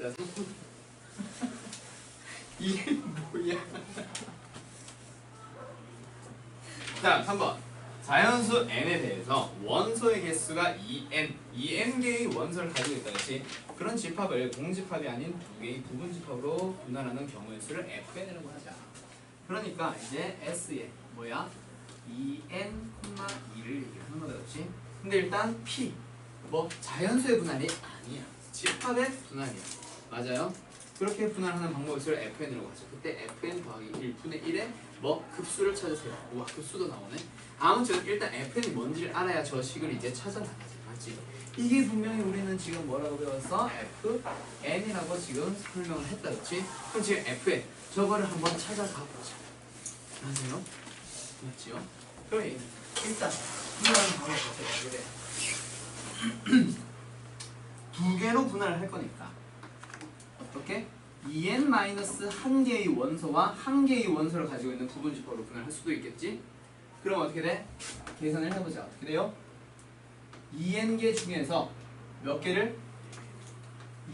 자, 이게 뭐야? 자, 3번. 자연수 n에 대해서 원소의 개수가 2n 개의 원소를 가지고 있다. 그렇지? 그런 집합을 공집합이 아닌 두 개의 부분집합으로 분할하는 경우의 수를 fn이라고 하자. 그러니까 이제 s에 뭐야? 2n,2를 얘기하는 거다. 그렇지? 근데 일단 p 뭐 자연수의 분할이 아니야. 집합의 분할이야. 맞아요? 그렇게 분할하는 방법의 수를 fn이라고 하죠. 그때 fn 더하기 1분의 1의 뭐 급수를 찾으세요. 우와, 급수도 나오네. 아무튼 일단 fn이 뭔지를 알아야 저 식을 이제 찾아나가지. 맞지? 이게 분명히 우리는 지금 뭐라고 배웠어? fn이라고 지금 설명을 했다. 그렇지? 그럼 지금 fn 저거를 한번 찾아가 보자. 맞아요? 맞지요? 그럼 일단 분할하는 방법을 어떻게 돼? 두 개로 분할을 할 거니까 어떻게? 2n-1개의 원소와 1개의 원소를 가지고 있는 부분집합으로 분할할 수도 있겠지? 그럼 어떻게 돼? 계산을 해보자. 어떻게 돼요? 2n개 중에서 몇 개를?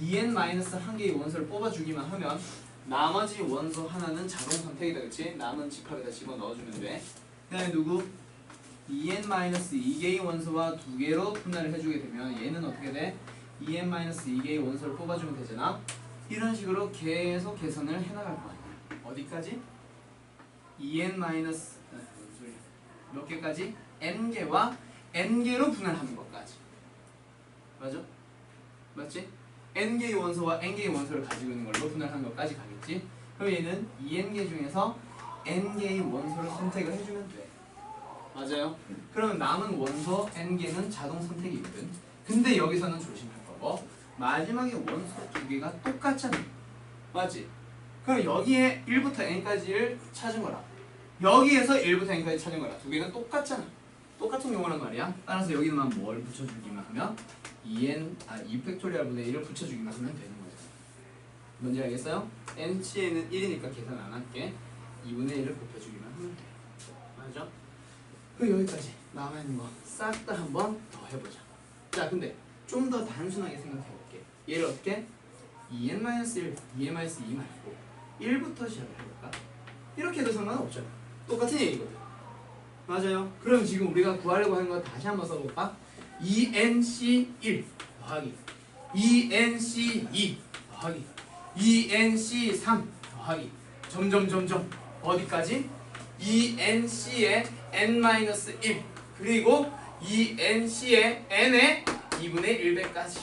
2n-1개의 원소를 뽑아주기만 하면 나머지 원소 하나는 자동 선택이다. 그치? 남은 집합에다 집어넣어주면 돼. 그 다음에 누구? 2n-2개의 원소와 2개로 분할을 해주게 되면 얘는 어떻게 돼? 2n-2개의 원소를 뽑아주면 되잖아. 이런 식으로 계속 계산을 해나갈 거 아니야. 어디까지? 2n- 몇 개까지? n개와 n개로 분할하는 것까지. 맞아? 맞지? n개의 원소와 n개의 원소를 가지고 있는 걸로 분할하는 것까지 가겠지? 그럼 얘는 2n개 중에서 n개의 원소를 선택을 해주면 돼. 맞아요? 그러면 남은 원소 n개는 자동 선택이거든. 근데 여기서는 조심할 거고 마지막에 원소 두 개가 똑같잖아. 맞지? 그럼 여기에 1부터 n까지를 찾은 거라. 여기에서 1부터 n까지 찾은 거라. 두 개는 똑같잖아. 똑같은 경우란 말이야. 따라서 여기만 뭘 붙여주기만 하면 2팩토리얼분의 1을 붙여주기만 하면 되는 거죠. 뭔지 알겠어요? n치에는 1이니까 계산 안 할게. 2분의 1을 곱해주기만 하면 돼. 맞죠? 그럼 여기까지 남아있는 거 싹 다 한번 더 해보자. 자, 근데 좀 더 단순하게 생각해볼게. 얘를 어떻게? 2n-1, 2n-2 말고 1부터 시작을 해볼까? 이렇게 해도 상관없잖아. 똑같은 얘기거든. 맞아요? 그럼 지금 우리가 구하려고 하는 거 다시 한번 써볼까? 2nc1 더하기 2nc2 더하기 2nc3 더하기 점점 어디까지? 2nc의 n-1 그리고 2nc의 n의 2분의 1배까지.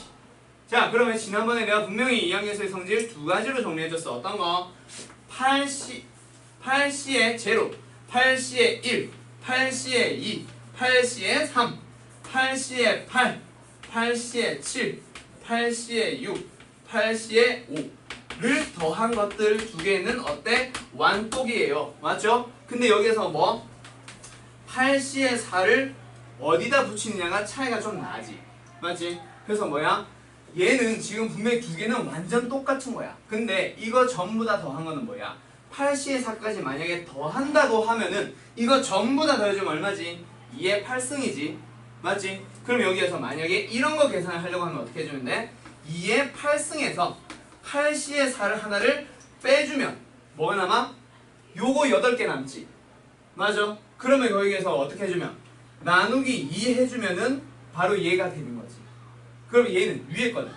자, 그러면 지난번에 내가 분명히 2학년에서의 성질 두 가지로 정리해줬어. 어떤 거? 8c의 제로, 8c의 1, 8c의 2, 8c의 3, 8c의 8, 8c의 7, 8c의 6, 8c의 5를 더한 것들 두 개는 어때? 완독이에요. 맞죠? 근데 여기에서 뭐? 8c의 4를 어디다 붙이느냐가 차이가 좀 나지. 맞지? 그래서 뭐야? 얘는 지금 분명히 두 개는 완전 똑같은 거야. 근데 이거 전부 다 더한 거는 뭐야? 8c의 4까지 만약에 더한다고 하면은 이거 전부 다 더해주면 얼마지? 2의 8승이지. 맞지? 그럼 여기에서 만약에 이런 거 계산을 하려고 하면 어떻게 해주면 돼? 2의 8승에서 8c의 4를 하나를 빼주면 뭐가 남아? 요거 8개 남지. 맞아? 그러면 여기에서 어떻게 해주면? 나누기 2 해주면은 바로 얘가 되는 거지. 그럼 얘는 위에 거는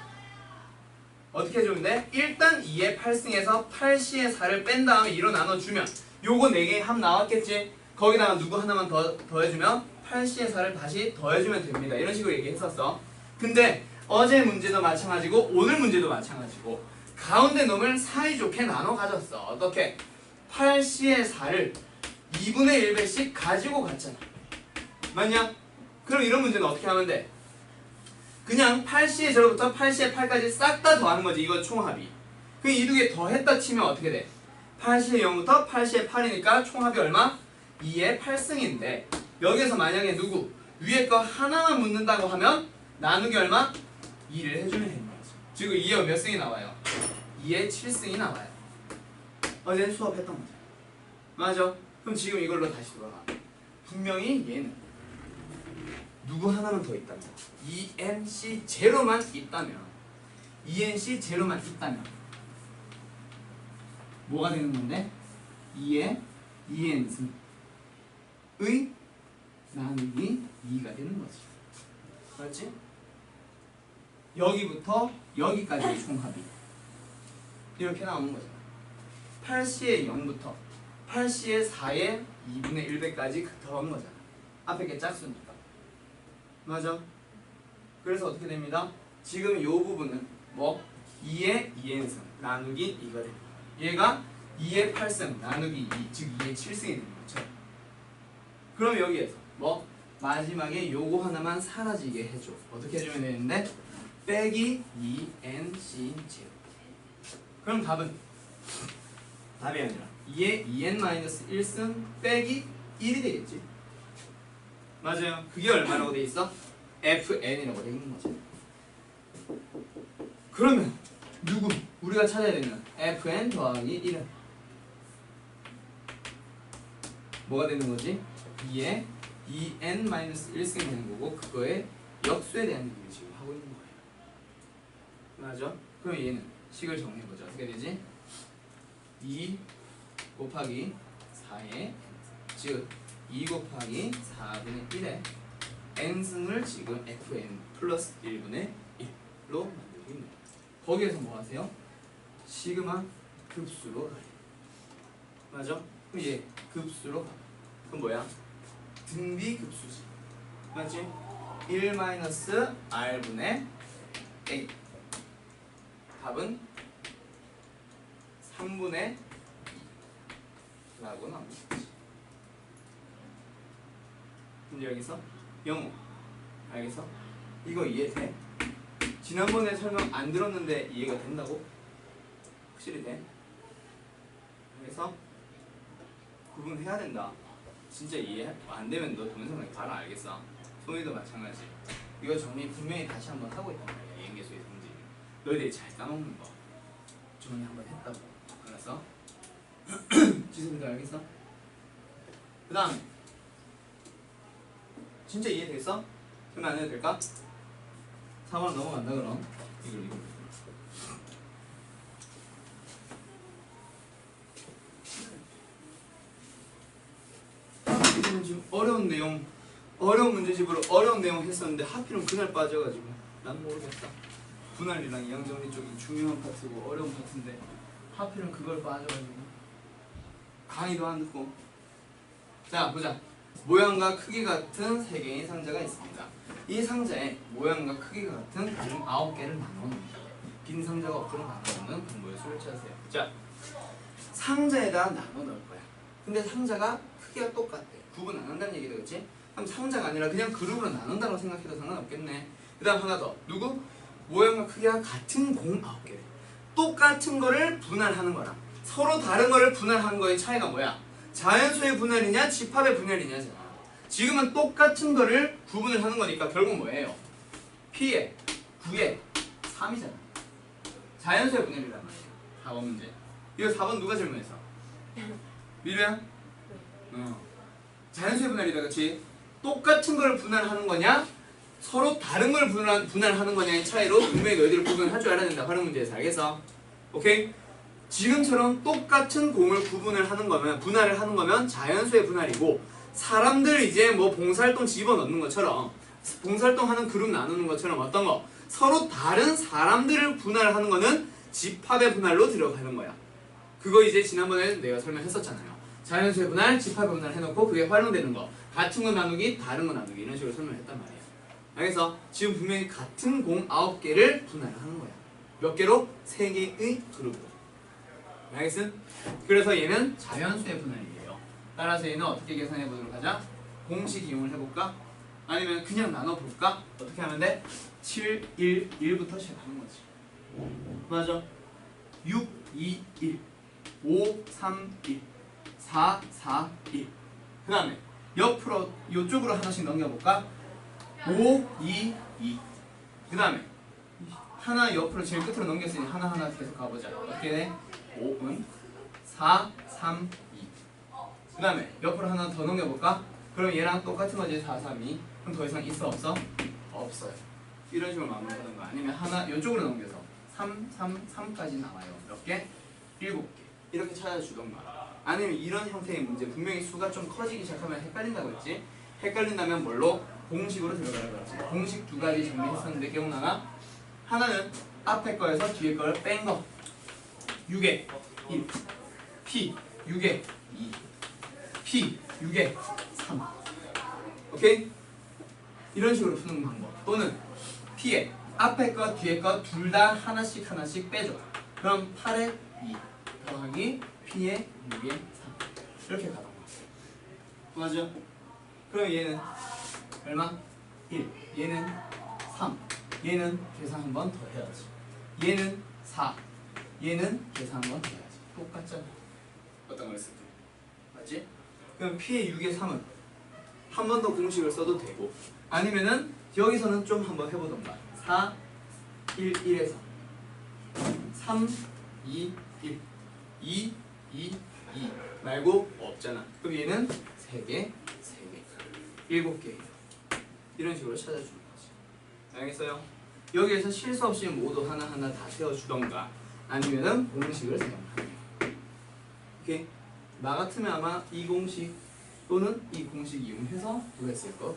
어떻게 해주면 돼? 일단 2의 8승에서 8c의 4를 뺀 다음에 2로 나눠주면 요거 4개의 합 나왔겠지? 거기다가 누구 하나만 더해주면 8c의 4를 다시 더해주면 됩니다. 이런 식으로 얘기했었어. 근데 어제 문제도 마찬가지고 오늘 문제도 마찬가지고 가운데 놈을 사이좋게 나눠 가졌어. 어떻게? 8c의 4를 2분의 1배씩 가지고 갔잖아. 맞냐? 그럼 이런 문제는 어떻게 하면 돼? 그냥 8c의 제로부터 8c의 8까지 싹 다 더하는 거지. 이거 총합이. 그럼 이 두 개 더했다 치면 어떻게 돼? 8c의 0부터 8c의 8이니까 총합이 얼마? 2의 8승인데 여기에서 만약에 누구? 위에 거 하나만 묻는다고 하면 나누기 얼마? 2를 해주면 되는 거지. 지금 2의 몇 승이 나와요? 2의 7승이 나와요. 어제 수업했던 거죠. 맞아? 그럼 지금 이걸로 다시 돌아가. 분명히 얘는 누구 하나만 더 있다면 2nc 제로만 있다면 2nc 제로만 있다면 뭐가 되는 건데? 2의 2n승의 나누기 2가 되는 거지. 맞지? 여기부터 여기까지의 총합이 이렇게 나오는 거잖아. 8C의 0부터 8C의 4의 2분의 1배까지 더하는 거잖아. 앞에 게 짝수니까. 맞아? 그래서 어떻게 됩니다? 지금 이 부분은 뭐 2의 2n승 나누기 2가 됩니다. 얘가 2의 8승 나누기 2, 즉 2의 7승이 되는 거죠. 그럼 여기에서 뭐 마지막에 요거 하나만 사라지게 해줘. 어떻게 해주면 되는데? 빼기 2nc 제곱. 그럼 답이 아니라 2의 2n-1승 빼기 1이 되겠지. 맞아요. 그게 얼마라고 돼 있어? fn이라고 돼 있는 거지. 그러면 누구? 우리가 찾아야 되는 fn 더하기 1은 뭐가 되는 거지? 2의 2n-1승이 되는 거고 그거의 역수에 대한 얘기를 지금 하고 있는 거예요. 맞아? 그럼 얘는 식을 정리해보자. 어떻게 되지? 2 곱하기 4의 즉 2 곱하기 4분의 1의 n승을 지금 fn 플러스 1분의 1로 만들고 있는 거예요. 거기에서 뭐 하세요? 시그마 급수로 가요. 맞아? 그럼 얘 급수로 가. 그럼 뭐야? 등비 급수지. 맞지? 1-r분의 a. 답은 3분의 2라고 나오는 거지. 근데 여기서 영어. 알겠어? 이거 이해돼? 지난번에 설명 안 들었는데 이해가 된다고? 확실히 돼? 그래서 구분해야 된다. 진짜 이해 안 되면 너 동영상 바로 알겠어. 소희도 마찬가지. 이거 정리 분명히 다시 한번 하고 있단 말이야. 이행계수의 성질. 너희들이 잘 까먹는 거. 정리 한번 했다고. 알았어? 지수들도 알겠어? 그 다음에 진짜 이해됐어? 그러면 안 해도 될까? 4번 넘어간다 그럼. 이걸. 이제는 지금 어려운 문제집으로 어려운 내용 했었는데 하필은 그날 빠져가지고 난 모르겠다. 분할이랑 이항정리 쪽이 중요한 파트고 어려운 파트인데 하필은 그걸 빠져가지고 강의도 안 듣고. 자 보자. 모양과 크기 같은 3개의 상자가 있습니다. 이 상자에 모양과 크기가 같은 공 9개를 나눠놓습니다. 빈 상자가 없도록 나눠놓는 분모의 수를 찾으세요. 자, 상자에다 나눠 넣을 거야. 근데 상자가 크기가 똑같대. 구분 안 한다는 얘기다, 그치? 그럼 상자가 아니라 그냥 그룹으로 나눈다고 생각해도 상관없겠네. 그 다음 하나 더. 누구? 모양과 크기가 같은 공 9개. 똑같은 거를 분할하는 거랑 서로 다른 거를 분할하는 거의 차이가 뭐야? 자연수의 분할이냐 집합의 분할이냐잖아. 지금은 똑같은 거를 구분을 하는 거니까 결국 뭐예요? P에 9에 3이잖아. 자연수의 분할이란 말이야. 4번 문제. 이거 4번 누가 질문했어? 미루야? 자연수의 분할이다, 그치? 똑같은 걸 분할하는 거냐? 서로 다른 걸 분할하는 거냐의 차이로 분명히 너희들이 구분할 줄 알아야 된다. 활용 문제에서. 알겠어? 오케이? 지금처럼 똑같은 공을 구분을 하는 거면, 분할을 하는 거면 자연수의 분할이고, 사람들 이제 뭐 봉사활동 집어넣는 것처럼, 봉사활동 하는 그룹 나누는 것처럼 어떤 거? 서로 다른 사람들을 분할하는 거는 집합의 분할로 들어가는 거야. 그거 이제 지난번에 내가 설명했었잖아요. 자연수의 분할, 집합의 분할 해놓고 그게 활용되는 거. 같은 거 나누기, 다른 거 나누기 이런 식으로 설명했단 말이야. 그래서 지금 분명히 같은 공 9개를 분할하는 거야. 몇 개로? 3개의 그룹으로. 알겠음? 그래서 얘는 자연수의 분할이에요. 따라서 얘는 어떻게 계산해 보도록 하자? 공식 이용을 해볼까? 아니면 그냥 나눠볼까? 어떻게 하면 돼? 7, 1, 1부터 시작하는 거지. 맞아. 6, 2, 1 5, 3, 1 4, 4, 1 그 다음에 옆으로 이쪽으로 하나씩 넘겨볼까? 5, 2, 2 그 다음에 하나 옆으로 제일 끝으로 넘겼으니 하나하나 계속 가보자. 어떻게 돼? 5은 4, 3, 2 그 다음에 옆으로 하나 더 넘겨볼까? 그럼 얘랑 똑같은 거지. 4, 3, 2 그럼 더 이상 있어 없어? 없어요. 이런 식으로 마무리하는 거. 아니면 하나 이쪽으로 넘겨서 3, 3, 3까지 나와요. 몇 개? 7개. 이렇게 찾아주던가. 아니면 이런 형태의 문제, 분명히 수가 좀 커지기 시작하면 헷갈린다고 했지? 헷갈린다면 뭘로? 공식으로 들어가라고 했지. 공식 두 가지 정리했었는데 기억나나? 하나는 앞에 거에서 뒤에 걸 뺀 거. 6에 1, P 6에 2, P 6에 3. 오케이? 이런 식으로 푸는 방법. 또는 P에 앞에 거 뒤에 거 둘 다 하나씩 빼줘. 그럼 8에 2 더하기 P에 6에 3 이렇게 가던가. 맞아? 그럼 얘는 얼마? 1. 얘는 3. 얘는 계산 한 번 더 해야지. 얘는 4. 얘는 계산 한 번 더 해야지. 똑같잖아. 어떤 걸 했을 때. 맞지? 그럼 P의 6의 3은 한 번 더 공식을 써도 되고, 아니면은 여기서는 좀 한번 해보던가. 4, 1, 1에서 3, 2, 1 2, 2, 2 말고 없잖아. 그럼 얘는 3개, 3개 7개예요. 이런 식으로 찾아주는 거지. 알겠어요? 여기에서 실수 없이 모두 하나하나 다 세워주던가 아니면은 공식을 사용하는. 오케이? 나 같으면 아마 이 공식 또는 이 공식 이용해서 구했을 거.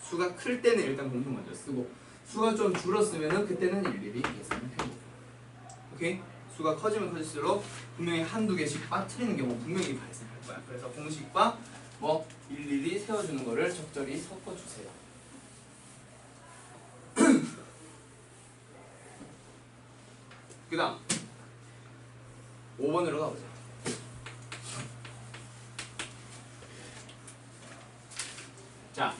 수가 클 때는 일단 공식 먼저 쓰고, 수가 좀 줄었으면은 그때는 일일이 계산을 해보고. 오케이? 수가 커지면 커질수록 분명히 한두 개씩 빠뜨리는 경우 분명히 발생할 거야. 그래서 공식과 뭐 일일이 세워주는 거를 적절히 섞어주세요. 그 다음 5번으로 가보자. 자,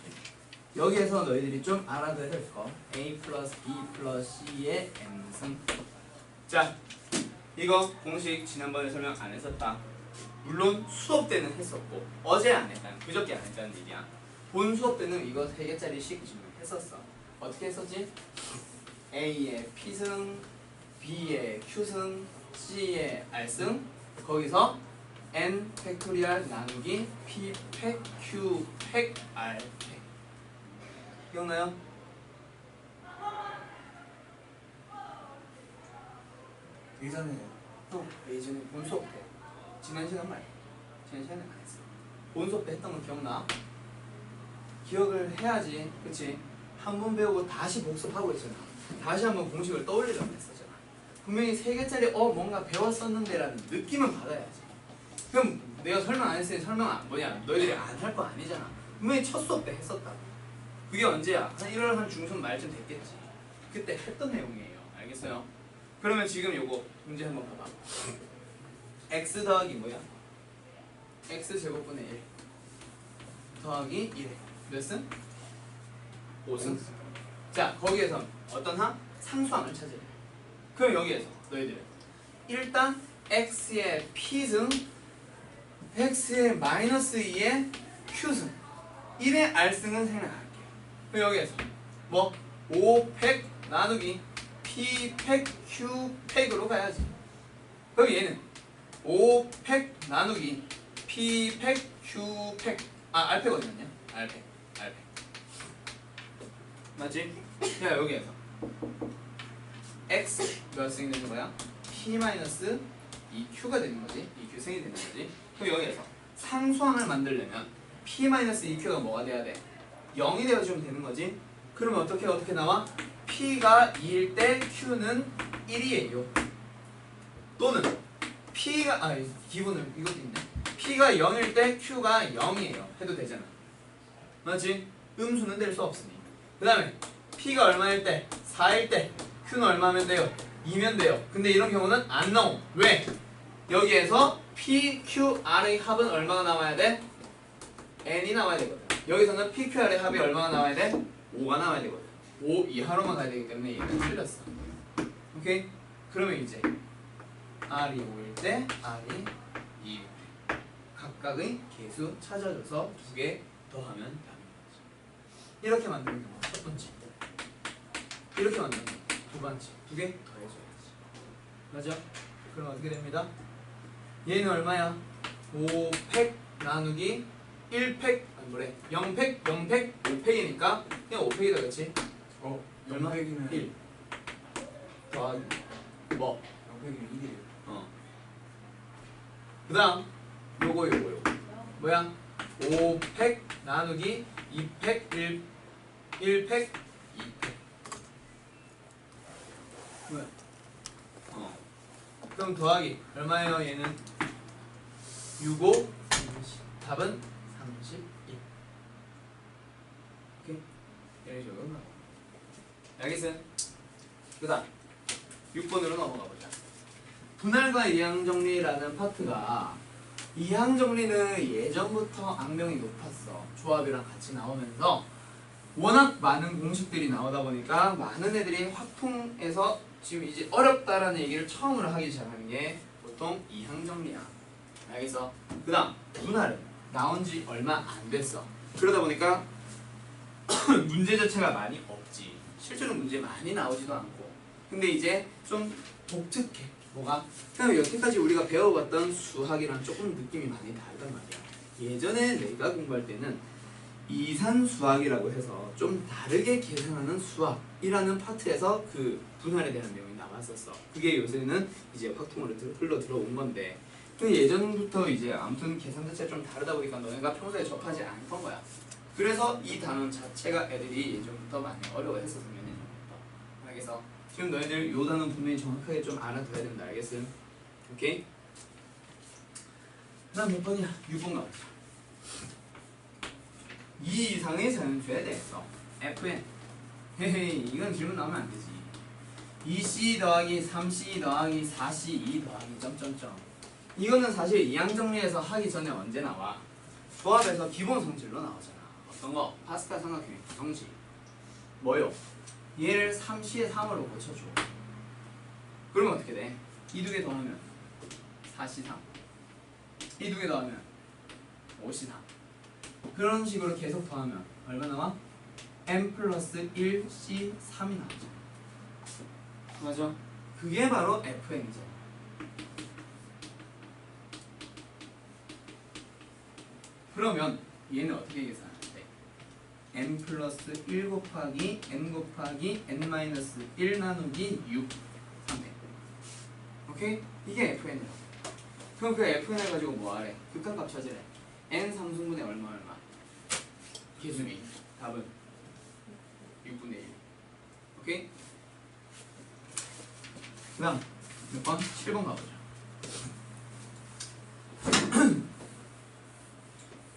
여기에서 너희들이 좀 알아둬야 될 거. A 플러스 B 플러스 C의 N승. 자, 이거 공식 지난번에 설명 안 했었다. 물론 수업 때는 했었고 어제 안 했다는, 그저께 안 했다는 얘기야. 본 수업 때는 이거 3개짜리씩 했었어. 어떻게 했었지? A의 P승, B의 Q승, C의 R승, 거기서 N 팩토리얼 나누기 P 팩 Q 팩 R 팩. 기억나요? 예전에 본 수업 때, 지난 시간 말고 지난 시간에 안 했어. 본 수업 때 했던 거 기억나? 기억을 해야지, 그치? 한 번 배우고 다시 복습하고 있잖아. 다시 한번 공식을 떠올리려고 했었잖아. 분명히 3개짜리 뭔가 배웠었는데 라는 느낌은 받아야지. 그럼 내가 설명 안 했으니 설명 안 뭐냐, 너희들이 안 할 거 아니잖아. 분명히 첫 수업 때 했었다. 그게 언제야? 한 1월 한 중순 말쯤 됐겠지. 그때 했던 내용이에요. 알겠어요? 그러면 지금 요거 문제 한번 봐봐. x 더하기 뭐야? x 제곱분의 1 더하기 1에 몇 승? 5승. 자, 거기에서 어떤 항? 상수항을 찾아야 돼. 그럼 여기에서 너희들 일단 x의 p승, x의 마이너스 2의 q승, 1의 r승은 생략할게요. 그럼 여기에서 뭐? 5팩 나누기 P팩 Q팩으로 가야지. 그럼 얘는 5팩 나누기 P팩 Q팩, R팩 어디 갔냐? R팩 맞지? 야, 여기에서 X 몇 승이 되는 거야? P 마이너스 2Q가 되는 거지. 2Q승이 되는 거지. 그럼 여기에서 상수항을 만들려면 P 마이너스 2Q가 뭐가 돼야 돼? 0이 되어주면 되는 거지. 그러면 어떻게 나와? P가 2일 때 Q는 1이에요. 또는 P가 기본은 이것도 있네. P가 0일 때 Q가 0이에요. 해도 되잖아. 맞지? 음수는 될 수 없으니. 그 다음에 P가 얼마일 때? 4일 때 Q는 얼마면 돼요? 2면 돼요. 근데 이런 경우는 안 나옴. 왜? 여기에서 P, Q, R의 합은 얼마가 나와야 돼? N이 나와야 되거든. 여기서는 P, Q, R의 합이 얼마가 나와야 돼? 5가 나와야 되거든. 5 이하로만 가야 되기 때문에 얘는 틀렸어. 오케이? 그러면 이제 R이 5일 때 R이 2일 때 각각의 개수 찾아줘서 2개 더하면 되는 거지. 이렇게 만드는 경우 첫 번째, 이렇게 만드는 경우 두 번째, 2개 더해줘야지. 맞아? 그럼 어떻게 됩니다? 얘는 얼마야? 5팩 나누기 1팩, 뭐래? 0팩, 0팩, 5팩이니까 그냥 5팩이다, 그치? 얼마? 1 더하기 뭐? 양평이 1이에요. 그 다음 요거 뭐야? 5팩 나누기 2팩 1팩 2팩 뭐야? 그럼 더하기 얼마예요 얘는? 65 답은 31. 오케이? 이런 식으로 나와. 알겠어요? 그 다음 6번으로 넘어가 보자. 분할과 이항정리라는 파트가 이항정리는 예전부터 악명이 높았어. 조합이랑 같이 나오면서 워낙 많은 공식들이 나오다 보니까 많은 애들이 확통해서 지금 이제 어렵다라는 얘기를 처음으로 하기 시작하는 게 보통 이항정리야. 알겠어? 그 다음 분할은 나온 지 얼마 안 됐어. 그러다 보니까 문제 자체가 많이 없지. 실제로 문제 많이 나오지도 않고. 근데 이제 좀 독특해. 뭐가? 그다음에 여태까지 우리가 배워봤던 수학이랑 조금 느낌이 많이 다르단 말이야. 예전에 내가 공부할 때는 이산수학이라고 해서 좀 다르게 계산하는 수학이라는 파트에서 그 분할에 대한 내용이 나왔었어. 그게 요새는 이제 확통으로 흘러 들어온 건데, 그 예전부터 이제 아무튼 계산 자체가 좀 다르다 보니까 너네가 평소에 접하지 않던 거야. 그래서 이 단원 자체가 애들이 예전부터 많이 어려워했었어. 몇 년 전부터. 알겠어? 지금 너희들 요 단원 분명히 정확하게 좀 알아둬야 된다. 알겠음? 오케이? 그 다음 몇 번이야? 6번 가보자. 2 이상의 자연수에 대해서 FN. 헤헤이, 이건 질문 나오면 안 되지. 2C 더하기 3C 더하기 4C2 더하기 점점점. 이거는 사실 이항정리에서 하기 전에 언제 나와? 조합에서 기본 성질로 나오잖아. 어떤 거? 파스칼 삼각형의 구성질. 뭐요? 얘를 3C에 3으로 고쳐줘. 그러면 어떻게 돼? 이 두 개 더하면 4C3. 이 두 개 더하면 5C3. 그런 식으로 계속 더하면 얼마 나와? M 플러스 1C3이 나오죠. 맞아? 그게 바로 FN이잖아. 그러면 얘는 어떻게 계산하는데? n 플러스 1 곱하기 n 곱하기 n 마이너스 1 나누기 6 3회. 오케이? 이게 FN이라고. 그럼 그 FN을 가지고 뭐하래? 극한값 찾으래. n 상수분의 얼마? 계수미. 답은 6분의 1. 오케이? 그 다음 몇 번? 7번 가보자.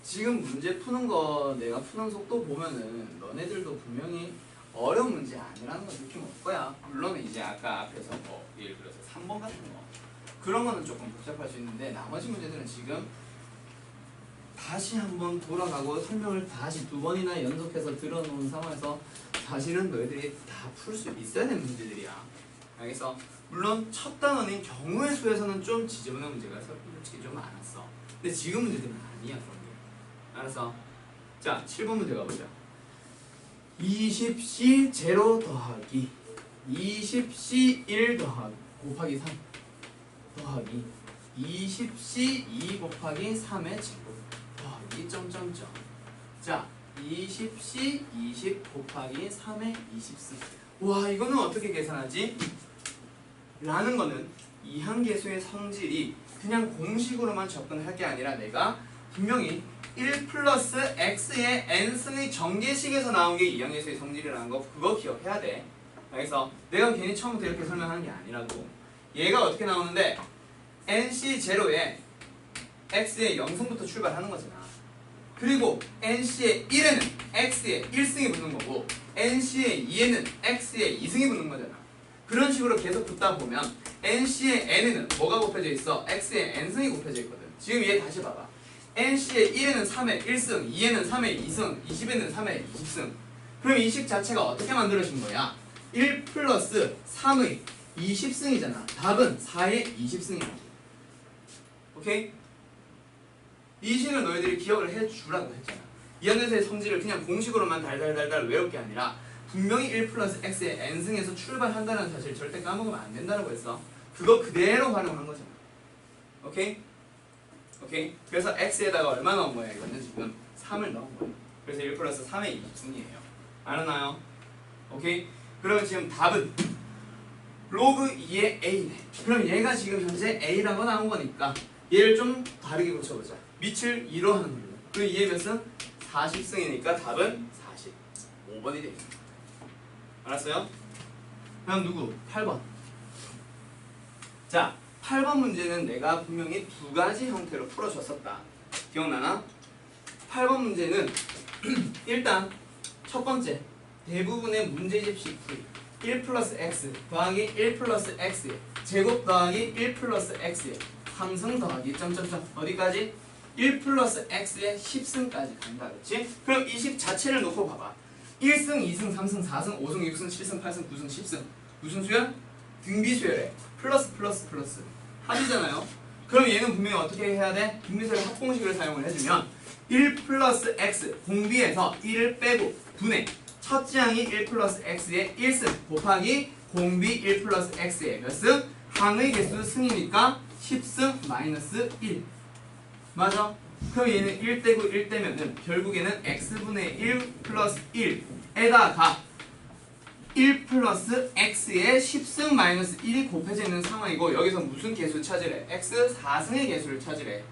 지금 문제 푸는 거 내가 푸는 속도 보면은 너네들도 분명히 어려운 문제 아니라는 거 느낌 올 거야. 물론 이제 아까 앞에서 뭐 예를 들어서 3번 같은 거 그런 거는 조금 복잡할 수 있는데 나머지 문제들은 지금 다시 한번 돌아가고 설명을 다시 2번이나 연속해서 들어놓은 상황에서 사실은 너희들이 다 풀 수 있어야 되는 문제들이야. 알겠어? 물론 첫 단원인 경우의 수에서는 좀 지저분한 문제가 솔직히 좀 많았어. 근데 지금 문제들은 아니야 그런 게. 알았어? 자 7번 문제 가보자. 20C 제로 더하기 20C 1 더하기 곱하기 3 더하기 20C 2 곱하기 3의 제곱 더하기 점점점. 자 20C 20 곱하기 3의 20C. 와 이거는 어떻게 계산하지? 라는 거는 이항계수의 성질이 그냥 공식으로만 접근할 게 아니라 내가 분명히 1 플러스 x의 n승의 전개식에서 나온 게 이항계수의 성질이라는 거 그거 기억해야 돼. 그래서 내가 괜히 처음부터 이렇게 설명하는 게 아니라고. 얘가 어떻게 나오는데 nc0에 x의 0승부터 출발하는 거잖아. 그리고 nC의 1에는 x의 1승이 붙는 거고 nC의 2에는 x의 2승이 붙는 거잖아. 그런 식으로 계속 붙다 보면 nC의 n에는 뭐가 곱해져 있어? x의 n승이 곱해져 있거든. 지금 얘 다시 봐봐. nC의 1에는 3의 1승, 2에는 3의 2승, 20에는 3의 20승. 그럼 이 식 자체가 어떻게 만들어진 거야? 1 플러스 3의 20승이잖아. 답은 4의 20승이야. 오케이? 이 식을 너희들이 기억을 해주라고 했잖아. 이항계수의 성질을 그냥 공식으로만 달달달달 외울 게 아니라 분명히 1 플러스 x의 n승에서 출발한다는 사실 절대 까먹으면 안 된다고 했어. 그거 그대로 활용한 거잖아. 오케이? 오케이? 그래서 x에다가 얼마 넣은 거야? 이거는 지금 3을 넣은 거야. 그래서 1 플러스 3의 20승이에요. 알았나요? 오케이? 그러면 지금 답은 로그 2의 a네. 그럼 얘가 지금 현재 a라고 나온 거니까 얘를 좀 다르게 고쳐보자. 밑을 2로 하는 거예요. 그럼 얘 몇은? 40승이니까 답은 45번이 되겠습니다. 알았어요? 다음 누구? 8번. 자, 8번 문제는 내가 분명히 두 가지 형태로 풀어줬었다. 기억나나? 8번 문제는 일단 첫 번째 대부분의 문제집식 풀이 1 플러스 x 더하기 1 플러스 x의 제곱 더하기 1 플러스 x의 3승 더하기 점점점 어디까지? 1 플러스 x의 10승까지 간다 그렇지? 그럼 이 식 자체를 놓고 봐봐. 1승, 2승, 3승, 4승, 5승, 6승, 7승, 8승, 9승, 10승 무슨 수열? 등비수열에 플러스 플러스 플러스 합이잖아요. 그럼 얘는 분명히 어떻게 해야 돼? 등비수열 합공식을 사용을 해주면 1 플러스 x 공비에서 1을 빼고 분의 첫째 항이 1 플러스 x의 1승 곱하기 공비 1 플러스 x의 몇 승? 항의 개수 승이니까 10승 마이너스 1 맞아? 그럼 얘는 1 떼고 1 떼면은 결국에는 x분의 1 플러스 1에다가 1 플러스 x의 10승 마이너스 1이 곱해져 있는 상황이고 여기서 무슨 개수 찾으래? x 4승의 개수를 찾으래.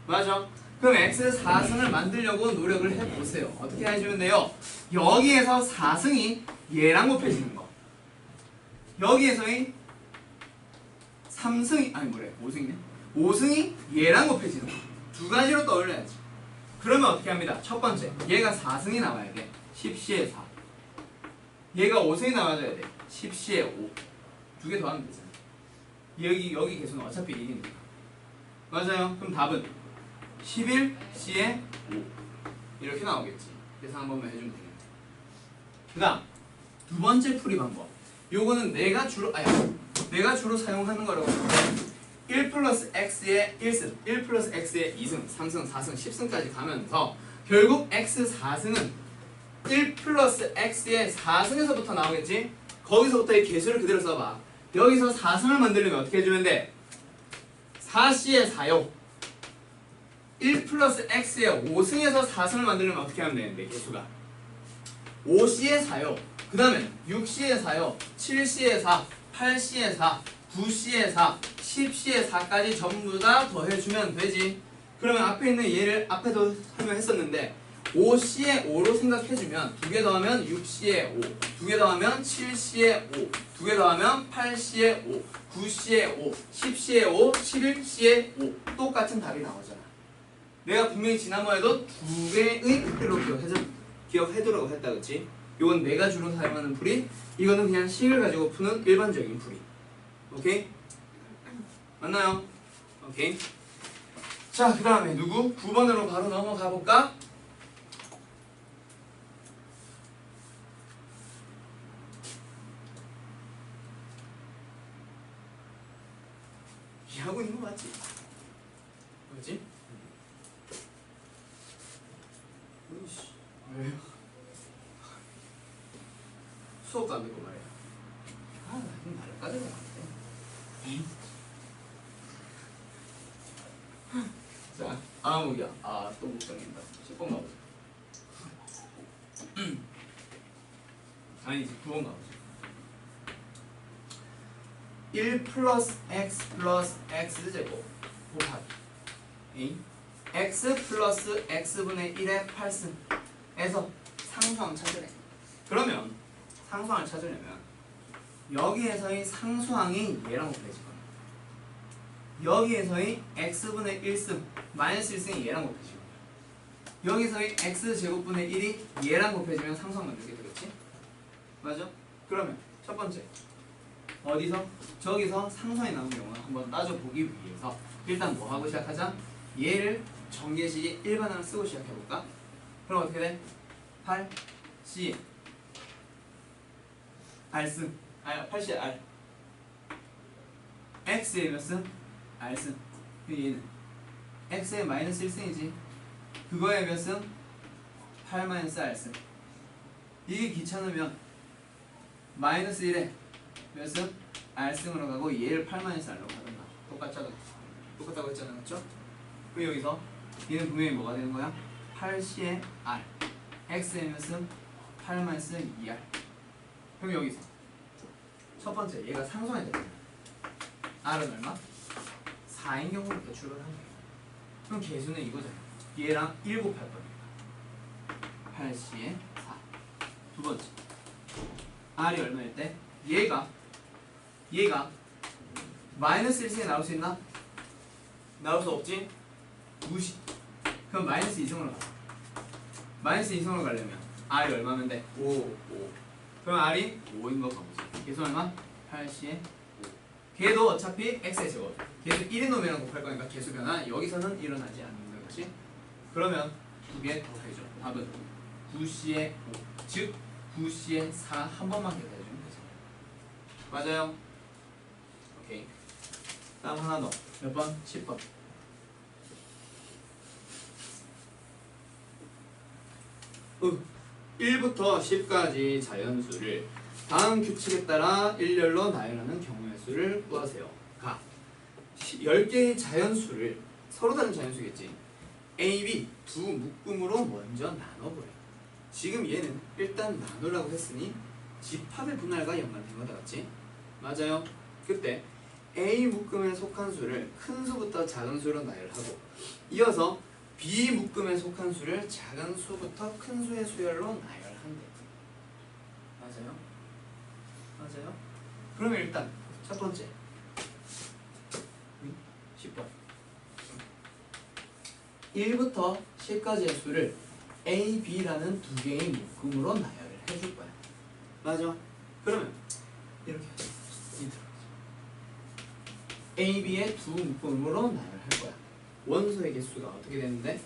맞아? 그럼 x 4승을 만들려고 노력을 해보세요. 어떻게 해주면 돼요? 여기에서 4승이 얘랑 곱해지는 거. 여기에서의 3승이 아니 뭐래 5승이네. 5승이 얘랑 곱해지는 거. 두 가지로 떠올려야지. 그러면 어떻게 합니다? 첫 번째 얘가 4승이 나와야 돼. 10시에 4. 얘가 5승이 나와줘야 돼. 10시에 5. 두 개 더하면 되잖아. 여기 개수는 어차피 1이니까. 맞아요. 그럼 답은 11시에 5 이렇게 나오겠지. 계산 한 번만 해주면 되겠네. 그 다음 두 번째 풀이 방법. 요거는 내가 주로 사용하는 거라고 하는데 1 플러스 x의 1승, 1 플러스 x의 2승, 3승, 4승, 10승까지 가면서 결국 x 4승은 1 플러스 x의 4승에서부터 나오겠지? 거기서부터 이 개수를 그대로 써봐. 여기서 4승을 만들려면 어떻게 해주면 돼? 4c의 4요 1 플러스 x의 5승에서 4승을 만들려면 어떻게 하면 되는데 개수가 5c의 4요 그 다음에 6c의 4요 7c의 4 8c의 4 9c의 4 10c의 4까지 전부 다 더해주면 되지. 그러면 앞에 있는 얘를 앞에도 설명했었는데 5c의 5로 생각해주면 두 개 더하면 6c의 5 두 개 더하면 7c의 5 두 개 더하면 8c의 5 9c의 5 10c의 5 11c의 5 똑같은 답이 나오잖아. 내가 분명히 지난번에도 두 개의 크기로 기억해두라고 했다 그치? 이건 내가 주로 사용하는 풀이 이거는 그냥 식을 가지고 푸는 일반적인 풀이. 오케이? 맞나요? 오케이. 자, 그 다음에 누구? 9번으로 바로 넘어가 볼까? 이 하고 있는 거 맞지? 뭐지? 왜요? 수업도 안 듣고 말이야. 아, 나 말을 까져야 돼. 자, 아무기야. 아, 또 걱정된다. 10번 가보자. 아니지, 9번 가보자. 1 플러스 x 플러스 x제곱 곱하기 x 플러스 x분의 1의 8승에서 상수항 찾으래. 그러면 상수항을 찾으려면 여기에서의 상수항이 얘랑 곱해지거나 여기에서의 x분의 1승 마이너스 1승이 얘랑 곱해지거나 여기서의 x제곱분의 1이 얘랑 곱해지면 상수항 만들게 되겠지? 맞아? 그러면 첫 번째 어디서? 저기서 상수항이 나오는 경우는 한번 따져보기 위해서 일단 뭐 하고 시작하자? 얘를 전개식의 일반항을 쓰고 시작해볼까? 그럼 어떻게 돼? 8c r승 8c의 r x의 몇 승? r승. 얘는 x의 마이너스 1승이지. 그거의 몇 승? 8 마이너스 r승. 이게 귀찮으면 마이너스 1에 몇 승? r승으로 가고 얘를 8 마이너스 r로 가든가. 똑같다고 했잖아. 맞죠? 그럼 여기서 얘는 분명히 뭐가 되는 거야? 8c의 r x의 몇 승? 8 마이너스 2r. 그럼 여기서 첫 번째 얘가 상수항이 되잖아. R은 얼마? 4인 경우부터 출발하는 거야. 그럼 개수는 이거잖아. 얘랑 1 곱할 거니까 8C에 4. 두 번째 R이 얼마일 때? 얘가 마이너스 1승에 나올 수 있나? 나올 수 없지? 무시. 그럼 마이너스 2승으로 가. 마이너스 2승으로 가려면 R이 얼마면 돼? 5. 그럼 R이 5인 거 가보자. 개수 얼마? 8C에 5. 걔도 어차피 X의 제곱. 개수 1인 놈이랑 곱할 거니까 개수 변화 여기서는 일어나지 않는다. 그렇지? 그러면 두 개 더해줘. 답은 9C에 5. 즉 9C에 4 한 번만 계산해주면 되죠. 맞아요? 오케이. 다음 하나 더. 몇 번? 10번. 1부터 10까지 자연수를 다음 규칙에 따라 일렬로 나열하는 경우의 수를 구하세요. 가. 10개의 자연수를 서로 다른 자연수겠지. A, B 두 묶음으로 먼저 나눠보래. 지금 얘는 일단 나누라고 했으니 집합의 분할과 연관된 거다 같지? 맞아요. 그때 A 묶음에 속한 수를 큰 수부터 작은 수로 나열하고 이어서 B 묶음에 속한 수를 작은 수부터 큰 수의 수열로 나열한대. 맞아요? 그러면 일단 첫 번째 10번 1부터 10까지의 수를 A, B라는 두 개의 묶음으로 나열을 해줄 거야. 맞아. 그러면 이렇게 A, B의 두 묶음으로 나열할 거야. 원소의 개수가 어떻게 되는데?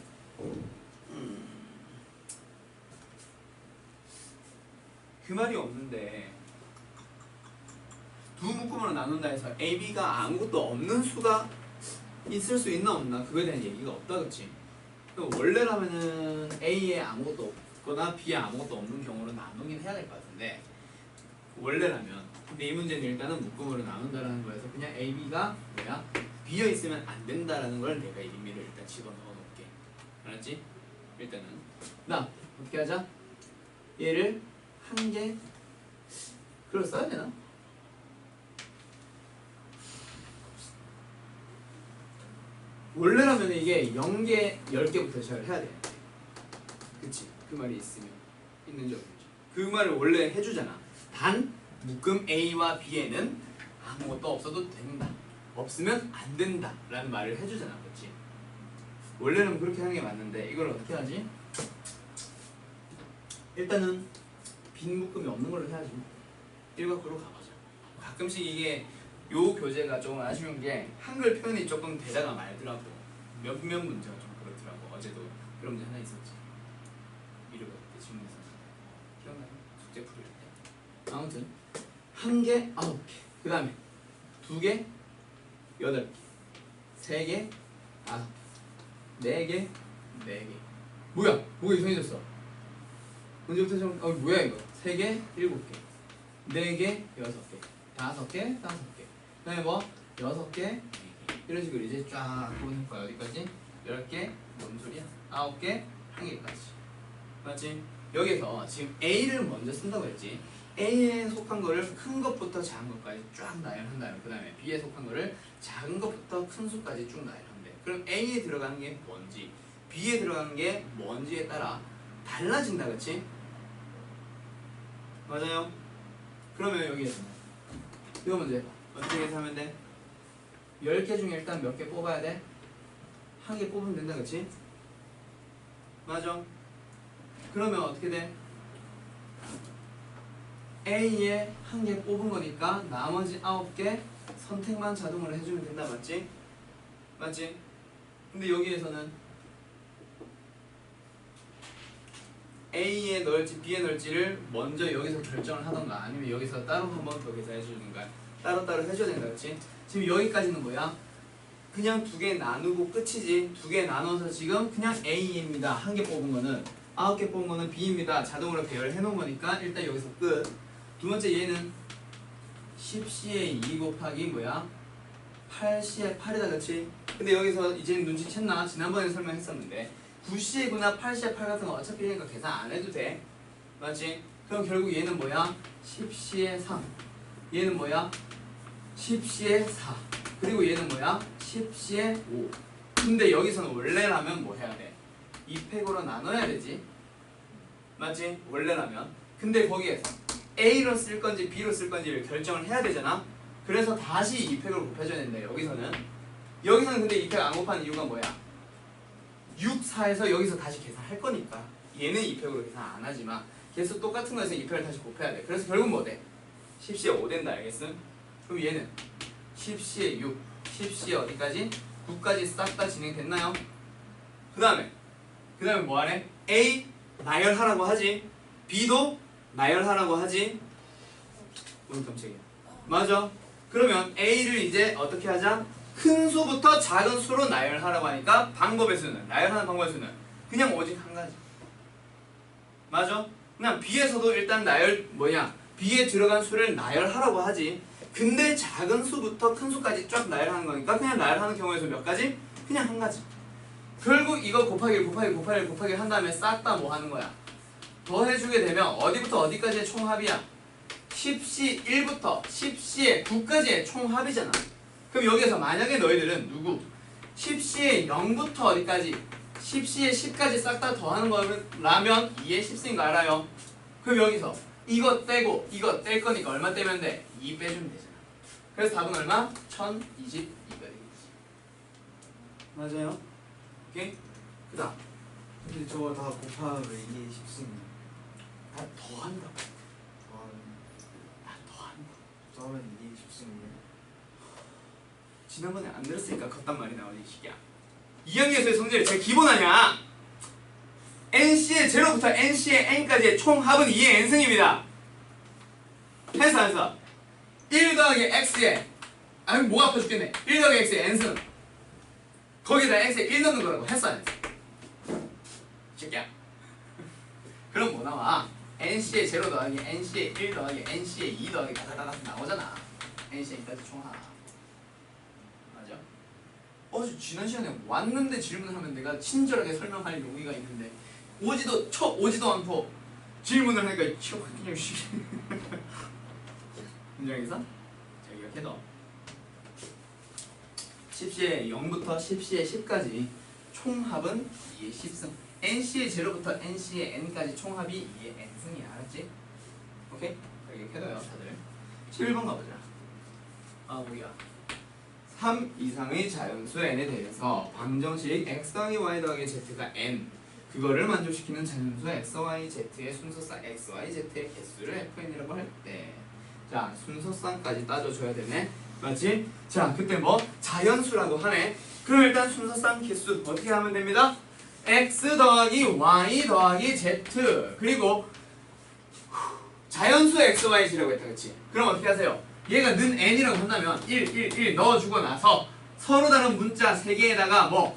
그 말이 없는데 두 묶음으로 나눈다 해서 A, B가 아무것도 없는 수가 있을 수 있나 없나 그거에 대한 얘기가 없다 그치? 원래라면은 A에 아무것도 없거나 B에 아무것도 없는 경우로 나누긴 해야 될 것 같은데 원래라면 근데 이 문제는 일단은 묶음으로 나눈다라는 거에서 그냥 A, B가 뭐야? 비어 있으면 안 된다라는 걸 내가 의미를 일단 집어넣어 놓을게. 알았지? 일단은 나 어떻게 하자? 얘를 한 개 그걸 써야 되나? 원래라면 이게 0개, 10개부터 시작을 해야 돼. 그치? 그 말이 있는지 없는지. 그 말을 원래 해주잖아. 단 묶음 A와 B에는 아무것도 없어도 된다. 없으면 안 된다 라는 말을 해주잖아. 그치? 원래는 그렇게 하는 게 맞는데 이걸 어떻게 하지? 일단은 빈 묶음이 없는 걸로 해야지. 일각으로 가보자. 가끔씩 이게 요 교재가 조금 아쉬운 게 한글 표현이 조금 대자가 말더라고. 몇몇 문제가 좀 그렇더라고. 어제도 그런 문제 하나 있었지. 이르고 그때 질문에서 기억나요? 숙제 풀을 때. 아무튼 한 개, 9개. 그 다음에 두 개, 8개. 세 개, 5개. 네 개, 4개. 뭐야? 뭐가 이상해졌어? 언제부터 좀 뭐야 이거? 3개, 7개. 4개, 6개. 5개, 5개. 그 다음에 뭐? 6개, 4개. 이런 식으로 이제 쫙 보는 거야. 어디까지? 10개, 뭔 소리야? 9개, 1개까지. 맞지? 여기서 지금 A를 먼저 쓴다고 했지. A에 속한 거를 큰 것부터 작은 것까지 쫙 나열한 다음에 그 다음에 B에 속한 거를 작은 것부터 큰 수까지 쭉 나열한대. 그럼 A에 들어가는 게 뭔지 B에 들어가는 게 뭔지에 따라 달라진다. 그치? 맞아요? 그러면 여기에서 이거 먼저 해봐. 어떻게 해서 하면 돼? 10개 중에 일단 몇 개 뽑아야 돼? 한 개 뽑으면 된다. 그치? 맞아. 그러면 어떻게 돼? A에 한 개 뽑은 거니까 나머지 9개 선택만 자동으로 해주면 된다. 맞지? 맞지? 근데 여기에서는 A에 넣을지 B에 넣을지를 먼저 여기서 결정을 하던가 아니면 여기서 따로 한 번 더 계산해 주든가 따로따로 해줘야 된다. 그렇지? 지금 여기까지는 뭐야? 그냥 두 개 나누고 끝이지. 두 개 나눠서 지금 그냥 A입니다. 한 개 뽑은 거는 9개 뽑은 거는 B입니다. 자동으로 배열해 놓은 거니까 일단 여기서 끝. 두 번째 얘는 10C에 2 곱하기 뭐야? 8C에 8이다. 그렇지? 근데 여기서 이제 눈치챘나? 지난번에 설명했었는데 9C에 9나 8C에 8 같은 거 어차피 그러니까 계산 안 해도 돼. 맞지? 그럼 결국 얘는 뭐야? 10C에 3. 얘는 뭐야? 10C에 4. 그리고 얘는 뭐야? 10C에 5. 근데 여기서는 원래라면 뭐 해야 돼? 2팩으로 나눠야 되지. 맞지? 원래라면. 근데 거기에서 A로 쓸 건지 B로 쓸 건지를 결정을 해야 되잖아. 그래서 다시 2팩으로 곱해줘야 된다. 여기서는 근데 2팩 안 곱하는 이유가 뭐야? 6, 4에서 여기서 다시 계산할 거니까. 얘는 2팩으로 계산 안 하지만 계속 똑같은 거에서 2팩을 다시 곱해야 돼. 그래서 결국 뭐 돼? 10C에 5 된다. 알겠음? 그럼 얘는 10C에 6, 10C에 어디까지? 9까지 싹 다 진행됐나요? 그 다음에 뭐 하래? A 나열하라고 하지. B도 나열하라고 하지. 깜짝이야. 맞아. 그러면 A를 이제 어떻게 하자? 큰 수부터 작은 수로 나열하라고 하니까 방법의 수는, 나열하는 방법의 수는 그냥 오직 한 가지. 맞아? 그냥 B에서도 일단 B에 들어간 수를 나열하라고 하지. 근데 작은 수부터 큰 수까지 쫙 나열하는 거니까 그냥 나열하는 경우에서 몇 가지? 그냥 한 가지. 결국 이거 곱하기 한 다음에 싹 다 뭐 하는 거야? 더해주게 되면 어디부터 어디까지의 총합이야? 10C 1부터 10C의 9까지의 총합이잖아. 그럼 여기에서 만약에 너희들은 10C의 0부터 어디까지? 10C의 10까지 싹 다 더하는 거라면 2의 10C인 거 알아요? 그럼 여기서 이거 떼고 이거 뗄 거니까 얼마 떼면 돼? 2 빼주면 되잖아. 그래서 답은 얼마? 1022가 되겠지. 맞아요? 오케이? 그 다음 근데 저거 다 곱하면 이게 10승이야. 다 더한다. 더하면 이게 10승이야. 지난번에 안 들었으니까 걷단 말이 나오지 이 시기야. 2학년에서의 성질을 제일 기본 아니야. NC의 0부터 NC의 N까지의 총합은 2의 N승입니다. 해서 1 더하기 X의 아니 목 아파 죽겠네. 1 더하기 X의 N승 거기다 X에 1 넣는 거라고 했어 안 했어? 새끼야. 그럼 뭐 나와? NC의 0 더하기 NC의 1 더하기 NC의 2 더하기 다다다다 나오잖아. NC의 2까지 총합. 맞아? 지난 시간에 왔는데 질문을 하면 내가 친절하게 설명할 용의가 있는데 오지도 않고 질문을 하니까 그냥 문장에서 자 이렇게 넣어. 10C의 0부터 10C의 10까지 총합은 2의 10승. NC의 0부터 NC의 N까지 총합이 2의 N승이야. 알았지? 오케이? 이렇게 해둬요 다들. 11번 가보자. 뭐야 3 이상의 자연수 N에 대해서 방정식 x 더하기 y 더하기 z가 N 그거를 만족시키는 자연수 x, y, z의 순서상 x, y, z의 개수를 fn이라고 할 때 자 순서상까지 따져줘야 되네. 맞지? 자 그때 뭐 자연수라고 하네. 그럼 일단 순서상 개수 어떻게 하면 됩니다? x 더하기 y 더하기 z 그리고 자연수 x, y, z라고 했다 그치? 그럼 어떻게 하세요? 얘가 는 n이라고 한다면 1 넣어주고 나서 서로 다른 문자 3개에다가 뭐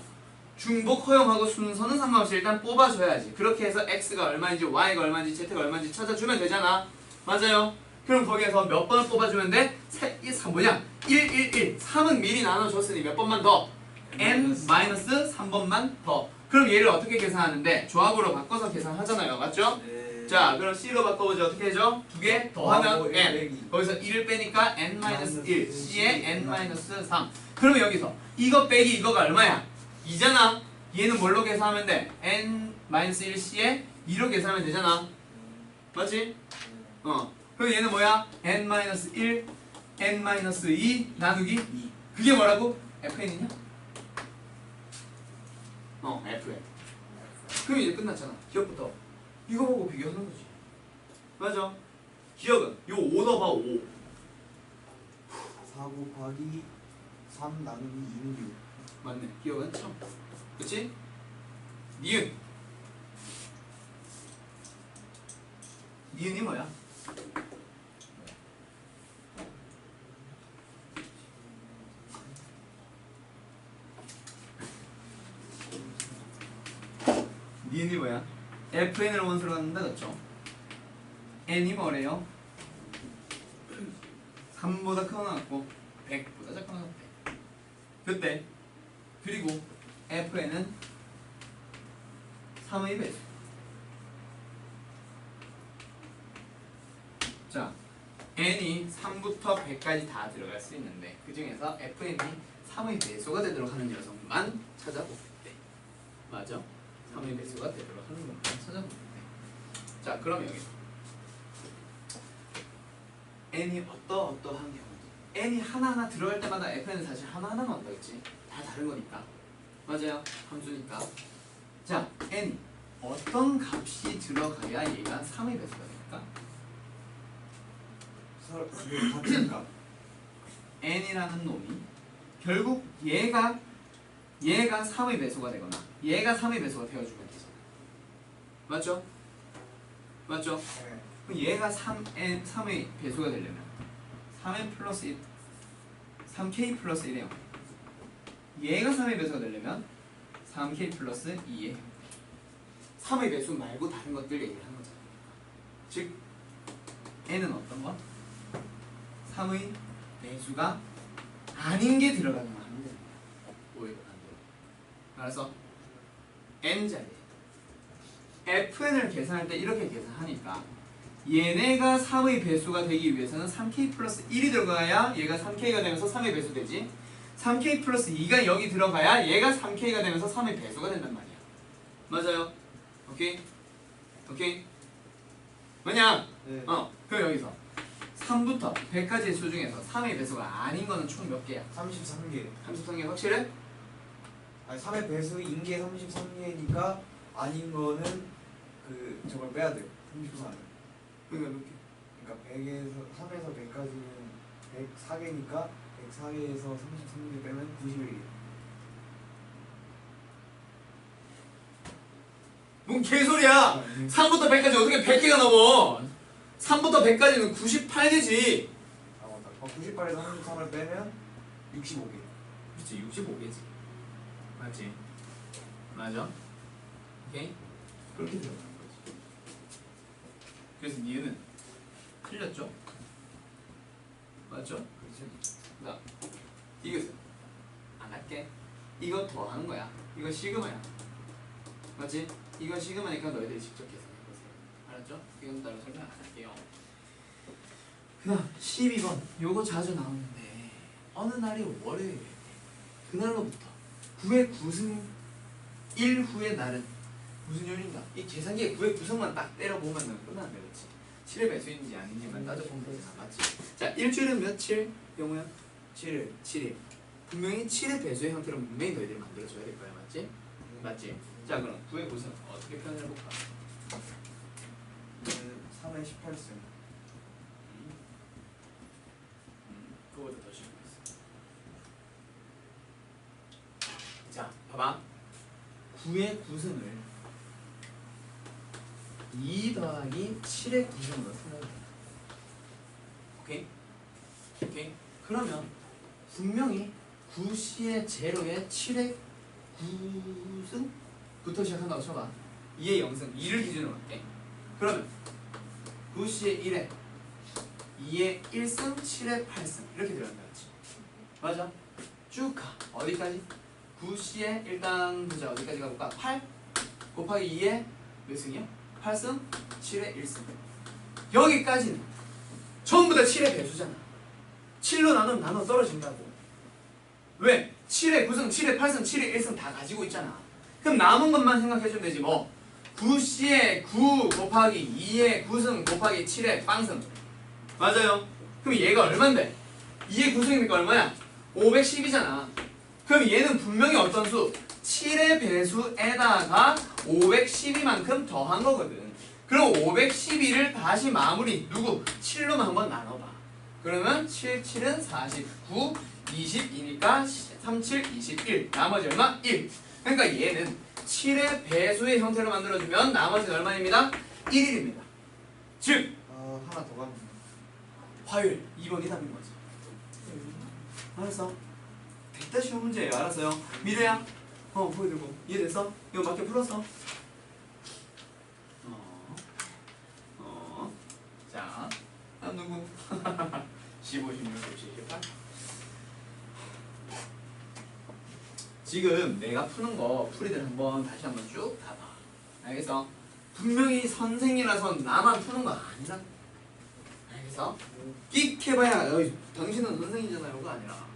중복 허용하고 순서는 상관없이 일단 뽑아줘야지. 그렇게 해서 x가 얼마인지 y가 얼마인지 z가 얼마인지 찾아주면 되잖아. 맞아요? 그럼 거기에서 몇 번을 뽑아주면 돼? 1 3은 미리 나눠줬으니 몇 번만 더? n-3번만 더. 그럼 얘를 어떻게 계산하는데? 조합으로 바꿔서 계산하잖아요. 맞죠? 네. 자 그럼 C로 바꿔보죠. 어떻게 해줘? 두 개 더하면 N 거기서 1을 빼니까 N-1 C에 N-3 그러면 여기서 이거 빼기 이거가 얼마야? 2잖아. 얘는 뭘로 계산하면 돼? N-1 C에 2로 계산하면 되잖아. 맞지? 그럼 얘는 뭐야? N-1 N-2 나누기 2 그게 뭐라고? FN이냐? FN 그럼 이제 끝났잖아. 기억부터 이거 보고 비교하는 거지. 맞아. 기억은 요 5 넣어봐 5 4 곱하기 3 나누기 2는 6. 맞네. 기억은 참. 그치? 니은 니은이 뭐야? 니은이 뭐야? FN을 원수로 갖는다 그쵸? N이 뭐래요? 3보다 크거나 같고 100보다 작거나 같대. 그때 그리고 FN은 3의 배수. 자 n이 3부터 100까지 다 들어갈 수 있는데 그 중에서 fn이 3의 배수가 되도록 하는 녀석만 찾아보면 돼. 맞아? 3의 배수가 되도록 하는 것만 찾아보면 돼. 자, 그럼 여기서 n이 어떠한 경우도 n이 하나하나 들어갈 때마다 fn은 사실 하나하나만 온다겠지. 다 다른 거니까. 맞아요. 함수니까. 자, n이 어떤 값이 들어가야 얘가 3의 배수가 될까? 같은 값. n이라는 놈이 결국 얘가 3의 배수가 되거나 얘가 3의 배수가 되어주면 되죠. 맞죠? 맞죠? 네. 그럼 얘가 3의 배수가 되려면 3n 플러스 1 3k 플러스 1의 0 얘가 3의 배수가 되려면 3k 플러스 2의 0 3의 배수 말고 다른 것들 얘기를 하는 거잖아요. 즉 n은 어떤 거? 3의 배수가 아닌 게 들어가는 거 하면 됩니다. 오해가 안 돼요. 알았어? n자리 fn을 계산할 때 이렇게 계산하니까 얘네가 3의 배수가 되기 위해서는 3k 플러스 1이 들어가야 얘가 3k가 되면서 3의 배수 되지. 3k 플러스 2가 여기 들어가야 얘가 3k가 되면서 3의 배수가 된단 말이야. 맞아요? 오케이? 오케이? 뭐냐? 네. 그럼 여기서 3부터 100까지의 수 중에서 3의 배수가 아닌 거는 총 몇 개야? 33개. 33개 확실해? 아니 3의 배수인 게 33개니까 아닌 거는 그 저걸 빼야 돼요. 33을. 그러니까 몇 개? 그러니까 100에서 3에서 100까지는 104개니까 104개에서 33개 빼면 91개. 뭔 개소리야! 3부터 100까지 어떻게 100개가 넘어? 3부터 100까지는 98개지. 아 맞다. 98에서 33을 빼면 65개. 그렇지, 65개지. 맞지? 맞아? 오케이? 그렇게 들어가는 거지. 그래서 니은 틀렸죠? 맞죠? 그렇지. 나 이것은 안 할게. 이거 더 하는 거야. 이거 시그마야. 맞지? 이건 시그마니까 너희들이 직접 계산해보세요. 알았죠? 이건 따로 설명 안 할게요. 그 다음 12번 요거 자주 나오는데 어느 날이 월요일 그날로부터 9의 9승 1 후의 날은 무슨 요일인가? 이 계산기에 9의 9승만 딱 때려보면 끝나는 거지. 7의 배수인지 아닌지만 따져보면 되잖아. 맞지? 자, 일주일은 며칠? 영호야? 7일 7일 분명히 7의 배수의 형태로 분명히 너희들이 만들어줘야 될 거야. 맞지? 맞지? 자, 그럼 9의 9승 어떻게 표현해볼까? 3의 18승. 그거보다 더 쉬운 거 있어. 자, 봐봐. 9의 9승을 2 더하기 7의 9승으로 생각해. 오케이? 오케이? 그러면 분명히 9C의 제로에 7의 9승부터 시작한다고 쳐봐. 2의 0승, 2를 기준으로 할게. 그러면 9C의 1에 2의 1승, 7의 8승 이렇게 들어간다. 그렇지? 맞아? 쭉 가. 어디까지? 9C에 일단 보자. 어디까지 가볼까? 8 곱하기 2의 몇 승이야? 8승, 7의 1승. 여기까지는 전부 다 7의 배수잖아. 7로 나누면 나눠 떨어진다고. 왜? 7의 9승, 7의 8승, 7의 1승 다 가지고 있잖아. 그럼 남은 것만 생각해주면 되지 뭐. 9C의 9 곱하기 2의 9승 곱하기 7의 빵승. 맞아요. 그럼 얘가 얼만데? 2의 9승이니까 얼마야? 510이잖아. 그럼 얘는 분명히 어떤 수? 7의 배수에다가 512만큼 더한 거거든. 그럼 512를 다시 마무리 누구? 7로만 한번 나눠봐. 그러면 7, 7은 49, 20이니까 3, 7, 21. 나머지 얼마? 1. 그러니까 얘는 7의 배수의 형태로 만들어주면 나머지는 얼마입니다? 1일입니다. 즉 하나 더 가면 화요일 2번이 답인 거지. 알았어? 됐다 쉬운 문제예요. 알았어요? 미래야? 보여들고 이해됐어? 이거 맞게 풀었어? 자, 다음 누구? 15, 16, 17, 18. 지금 내가 푸는 거 풀이들 다시 한번 쭉 봐봐. 알겠어? 분명히 선생이라서 나만 푸는 거 아니라. 알겠어? 알겠어? 끽해봐야 당신은 선생이잖아요가 아니라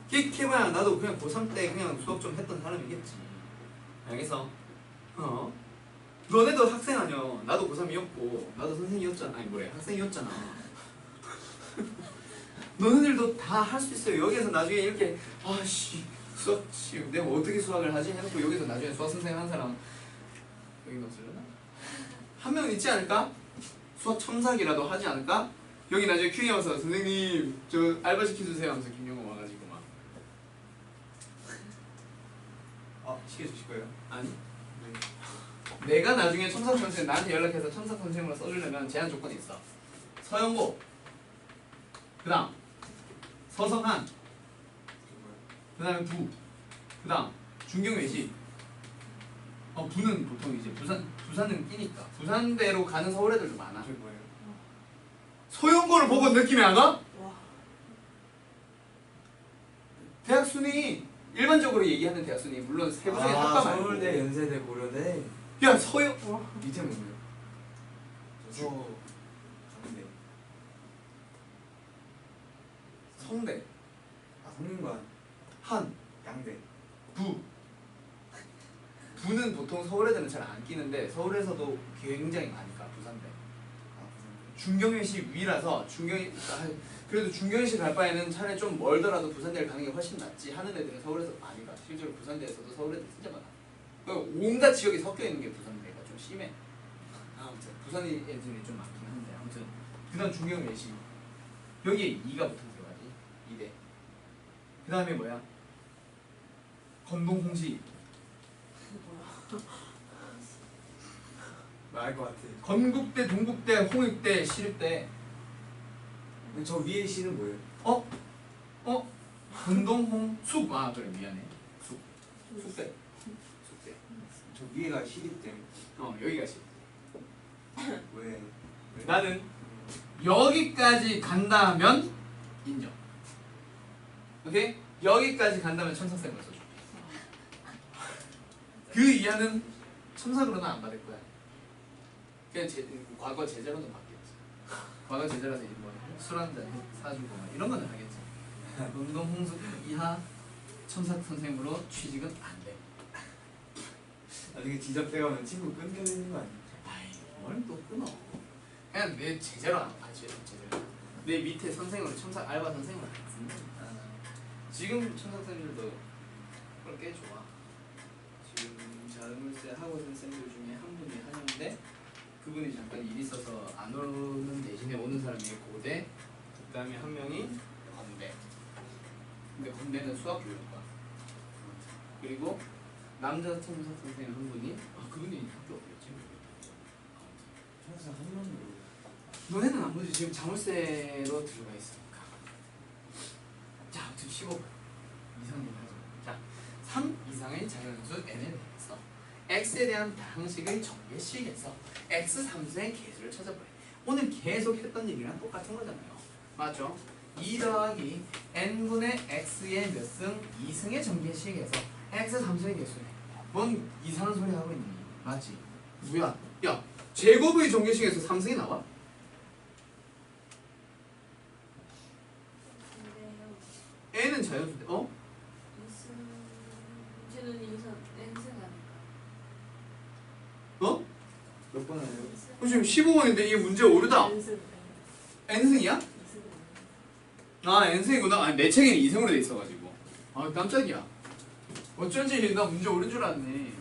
끽해봐야 나도 그냥 고3 때 그냥 수업 좀 했던 사람이겠지. 알겠어? 너네도 학생 아니야. 나도 고3이었고 나도 선생이었잖아. 아니 뭐래 학생이었잖아. 너네들도 다 할 수 있어요. 여기서 나중에 이렇게 아씨 수학 내가 어떻게 수학을 하지 해놓고 여기서 나중에 수학 선생님 한 사람 여기 없으려나? 한 명 있지 않을까? 수학 첨삭이라도 하지 않을까? 여기 나중에 Q&A 와서 선생님 저 알바 시켜주세요 하면서 김영호 와가지고 막 시켜주실 거예요? 아니 내가 나중에 첨삭 선생님 나한테 연락해서 첨삭 선생님으로 써주려면 제한 조건이 있어. 서영고 그 다음 서성한 그 다음에 그 다음 중경외시 부는 보통 이제 부산은 끼니까 부산대로 가는 서울 애들도 많아. 저기 뭐예요? 소형고를 보고 느낌이 안 와? 대학 순위 일반적으로 얘기하는 대학 순위 물론 세부 중에 학과 말고 서울대, 연세대, 고려대. 야 서영 밑에 뭐예요? 강대. 성대 성균관. 한 양대. 부는 보통 서울 애들은 잘 안 끼는데 서울에서도 굉장히 많으니까 부산대. 중경외시 위라서 그래도 중경외시 갈 바에는 차라리 좀 멀더라도 부산대를 가는 게 훨씬 낫지 하는 애들은 서울에서 많이 가. 실제로 부산대에서도 서울 애들 진짜 많아. 온갖 지역이 섞여 있는 게 부산대가 좀 심해. 아무튼 부산 애들이 좀 많긴 한데 아무튼 그다음 중경외시 여기에 2가 붙은 대가지 2대. 그 다음에 뭐야? 건동홍시. 알 것 같아. 건국대, 동국대, 홍익대, 시립대. 저 위에 시는 뭐예요? 건동홍 숲. 그래 미안해. 숲대. 저 위에가 시립대. 여기가 시. 왜? 나는 여기까지 간다면 인정. 오케이? 여기까지 간다면 첨삭생을 써줄게. 그 이하는 첨삭으로는 안 받을 거야. 그냥 과거 제자로는 받겠지. 과거 제자라서 이제 술 한잔 사주고 이런 거는 하겠지. 운동 홍수 이하 첨삭 선생으로 취직은 안 돼. 나중에 지잡대 가면 친구 끊겨야 되는 거 아니야? 아이 뭘 또 끊어. 그냥 내 제자로 안 하지. 제자로. 내 밑에 선생으로 첨삭 알바 선생으로 안 쓴다. 지금 첨삭 선생님들도 그걸 꽤 좋아. 지금 자물쇠 하고 있는 쌤들 중에 한 분이 한영인데 그분이 잠깐 일 있어서 안 오는 대신에 오는 사람이 고대, 그 다음에 한 명이 건대. 근데 건대는 수학교육과. 그리고 남자 첨삭 선생님 한 분이 그분이 학교 어디였지? 항상 한 명도 너네는 안 보지. 지금 자물쇠로 들어가 있으니까. 자, 아무튼 15번 이상님 하죠. 자, 3 이상의 자연수 n에 대해서 x에 대한 다항식의 전개식에서 x 함수의 개수를 찾아보래. 오늘 계속 했던 얘기랑 똑같은 거잖아요. 맞죠? 2 더하기 n분의 x의 몇 승? 2승의 전개식에서 x 함수의 개수네. 뭔 이상한 소리 하고 있니? 맞지? 뭐야? 야, 제곱의 전개식에서 3승이 나와? n은 자연수인데, 저는 이선 N승 아닐까? 몇 번 하세요? 지금 15번인데 이게 문제 오르다. N승. n승이야? N승. n승이구나. 내 책에는 2승으로 돼 있어가지고. 깜짝이야. 어쩐지 나 문제 오른 줄 알았네.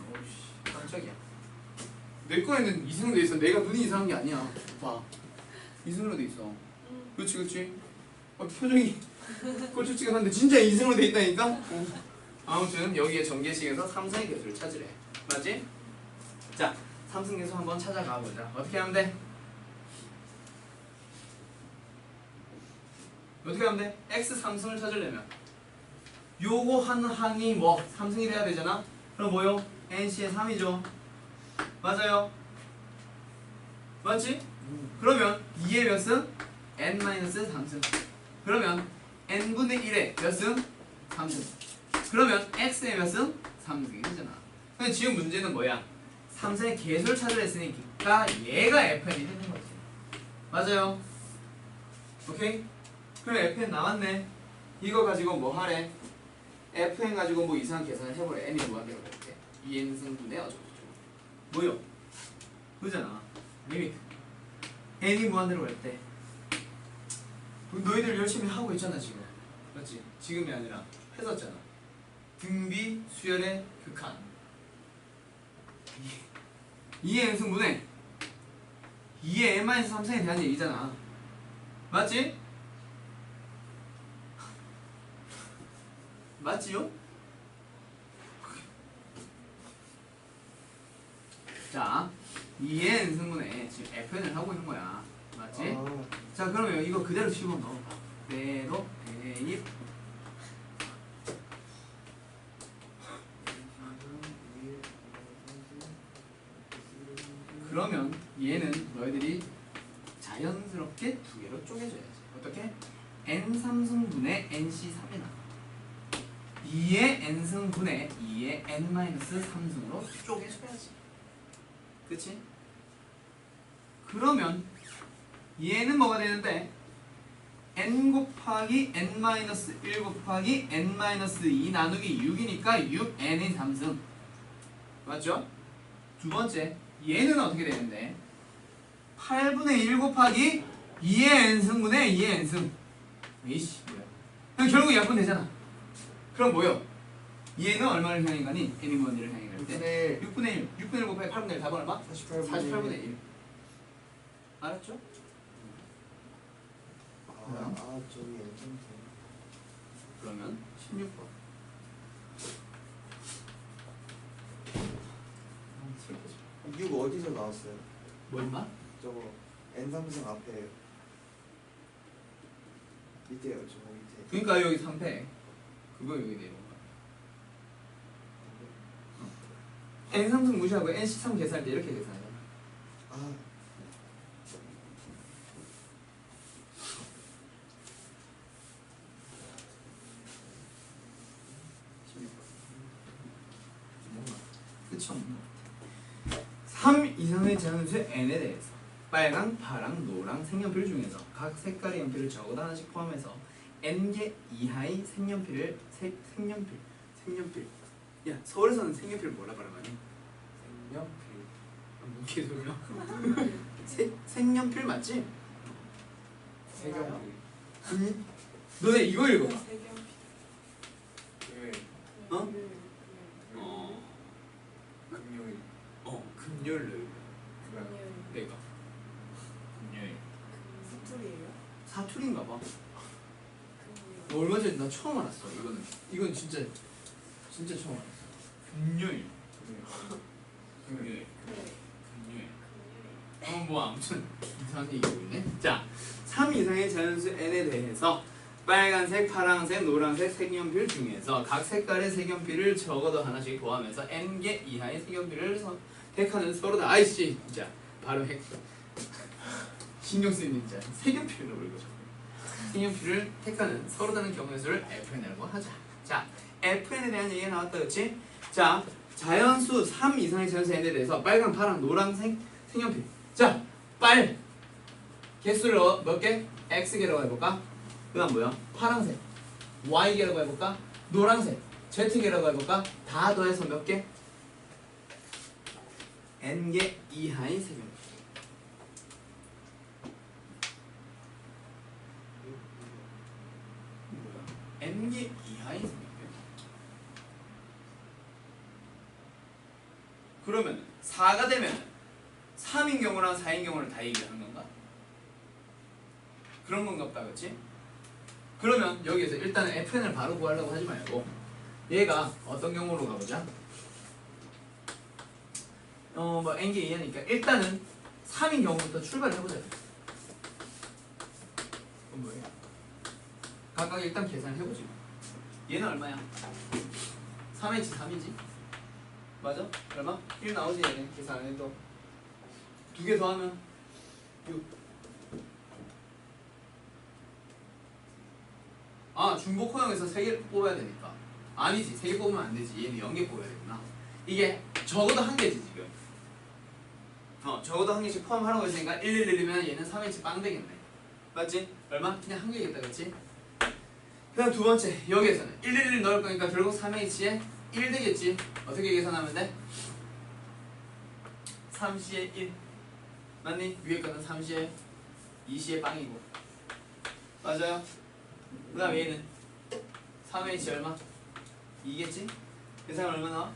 깜짝이야. 내 거에는 2승으로 돼 있어. 내가 눈이 이상한 게 아니야. 봐. 2승으로 돼 있어. 그렇지. 표정이 꼴쭉지근한데 진짜 2승으로 돼 있다니까? 아무튼 여기에 전개식에서 3승의 개수를 찾으래. 맞지? 자, 3승 개수 한번 찾아가 보자. 어떻게 하면 돼? 어떻게 하면 돼? x 3승을 찾으려면 요거 한 항이 뭐 3승이 돼야 되잖아? 그럼 뭐요? nC의 3이죠. 맞아요? 맞지? 그러면 2의 몇 승? n-3승. 그러면 n분의 1의 몇 승? 3승. 그러면 x의 몇 승? 3승이 되잖아. 근데 지금 문제는 뭐야? 3승의 개수를 찾으려 했으니까 얘가 fn이 되는 거지. 맞아요? 오케이? 그럼 fn 나왔네. 이거 가지고 뭐 하래? fn 가지고 뭐 이상한 계산을 해보래. n이 무한대로 갈 때. 2n승분의 어쩌고저쩌고. 뭐요? 그잖아. 리미트. n이 무한대로 갈 때. 너희들 열심히 하고 있잖아 지금. 맞지? 지금이 아니라 했었잖아. 등비 수열의 극한. 2의 n승분의 2의 n-3승에 대한 얘기잖아. 맞지? 맞지요? 자, 2의 n승분에 지금 fn을 하고 있는 거야. 맞지? 자, 그러면 이거 그대로 집어넣어. 그대로 대입. 그러면 얘는 너희들이 자연스럽게 두 개로 쪼개줘야지. 어떻게? n3승분의 nc3이 나와. 2의 n승분의 2의 n-3승으로 쪼개줘야지. 그치? 그러면 얘는 뭐가 되는데 n 곱하기 n-1 곱하기 n-2 나누기 6이니까 6n의 3승. 맞죠? 두 번째 얘는 어떻게 되는데 8분의 1 곱하기 2의 n승분의 2의 n승. 이씨 뭐야. 그럼 결국 약분되잖아. 그럼 뭐요? 얘는 얼마를 향해 가니? n이 무한대를 향해 갈 때 6분의 1 6분의 1 곱하기 8분의 1 답은 얼마? 48분의 1. 알았죠? 저기 엔딩. 그러면 16번. 슬프지. 6 어디서 나왔어요? 뭐 임마? 저거 N3승 앞에 밑에요. 저거 밑에. 그러니까 여기 3패. 그거 여기 내려온 거야. n3승 무시하고 nc3 계산할 때 이렇게 계산하잖아. 아, 끝이 없는 것 같아. 3 이상의 자연수의 n에 대해서 빨강, 파랑, 노랑 색연필 중에서 각 색깔의 연필을 적어도 하나씩 포함해서 n개 이하의 색연필 야 서울에서는 색연필 뭐라 말하니? 색연필. 무게 소리야? 색연필 맞지? 색연필. 너네 이거 읽어봐. 금요일. 어? 금요일. 금요일 그래. 내가 금요일 사투리예요? 사투리인가 봐. 얼마 전에 나 처음 알았어. 이건 진짜 처음 알았어. 금요일. 금요일. 뭐 아무튼 이상한 얘기고 있네. 자, 3 이상의 자연수 n에 대해서 빨간색, 파란색, 노란색 색연필 중에서 각 색깔의 색연필을 적어도 하나씩 포함해서 n개 이하의 색연필을 택하는 서로다. 아이씨, 진짜 바로 핵. 신경 쓰이는 진짜 색연필로 읽어. 색연필을 택하는 서로 다른 경우의 수를 fn이라고 하자. 자, fn에 대한 얘기가 나왔다, 그렇지? 자, 자연수 3 이상의 자연수 n에 대해서 빨강, 파랑, 노란색 색연필. 자, 개수를 몇 개? x개라고 해볼까? 그 다음 뭐야? 파란색 y개라고 해볼까? 노란색 z개라고 해볼까? 다 더해서 몇 개? n개 이하의 색연필. n개 이하의 색연필. 그러면 4가 되면 3인 경우랑 4인 경우를 다 얘기하는 건가? 그런 건가 보다, 그렇지? 그러면 여기에서 일단은 fn을 바로 구하려고 하지 말고 얘가 어떤 경우로 가보자. 뭐 n개 이하니까 일단은 3인 경우부터 출발해보자. 그럼 뭐예요? 각각 일단 계산해보지. 얘는 얼마야? 3h 3이지? 맞아? 얼마? 1 나오지 얘는 계산 안 해도. 2개 더하면 6. 아, 중복호형에서 3개 뽑아야 되니까. 아니지, 3개 뽑으면 안 되지. 얘는 0개 뽑아야 되구나. 이게 적어도 1개지 지금. 적어도 1개씩 포함하라고 했으니까 1, 1, 1이면 얘는 3H 빵 되겠네. 맞지? 얼마? 그냥 한 개겠다, 그렇지? 그다음 두 번째 여기에서는 111 넣을 거니까 결국 3H에 1 되겠지? 어떻게 계산하면 돼? 3C에 1 맞니? 위에 거는 3C에 2C에 빵이고 맞아요? 그 다음 얘는 3H 얼마? 2겠지? 계산은 얼마 나와?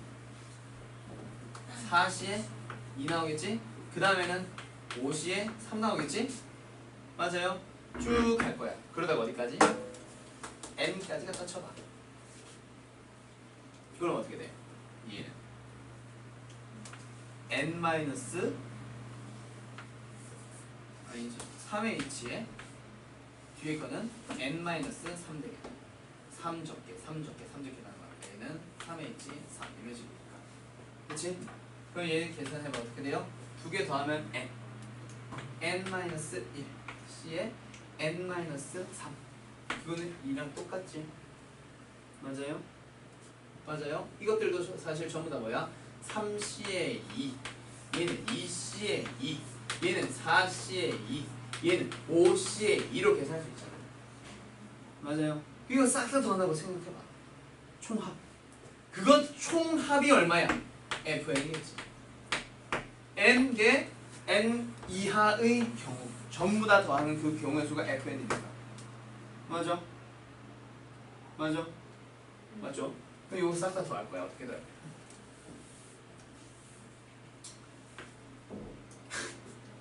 4C에 2 나오겠지? 그 다음에는 5C에 3 나오겠지? 맞아요? 쭉 갈 거야. 그러다가 어디까지? N까지 갖다 쳐봐. 그럼 어떻게 돼? 얘는 N 마이너스 아니지 3H에 뒤에 거는 N 마이너스 3 되겠다. 3 적게 나는 거야. 얘는 3H 3 이런 식이니까. 그치? 그럼 얘 계산해봐. 어떻게 돼요? 두 개 더하면 N N 마이너스 1 C에 N 마이너스 3 이거는 2랑 똑같지? 맞아요? 맞아요? 이것들도 사실 전부 다 뭐야? 3C에 2 얘는 2C에 2 얘는 4C에 2 얘는 5C에 2로 계산할 수 있잖아. 맞아요? 이거 싹 다 더한다고 생각해봐. 총합. 그건 총합이 얼마야? FN이겠지. N개 N 이하의 경우 전부 다 더하는 그 경우의 수가 FN이니까. 맞아? 맞아? 맞죠? 그럼 이거 싹 다 더할 거야. 어떻게 더해?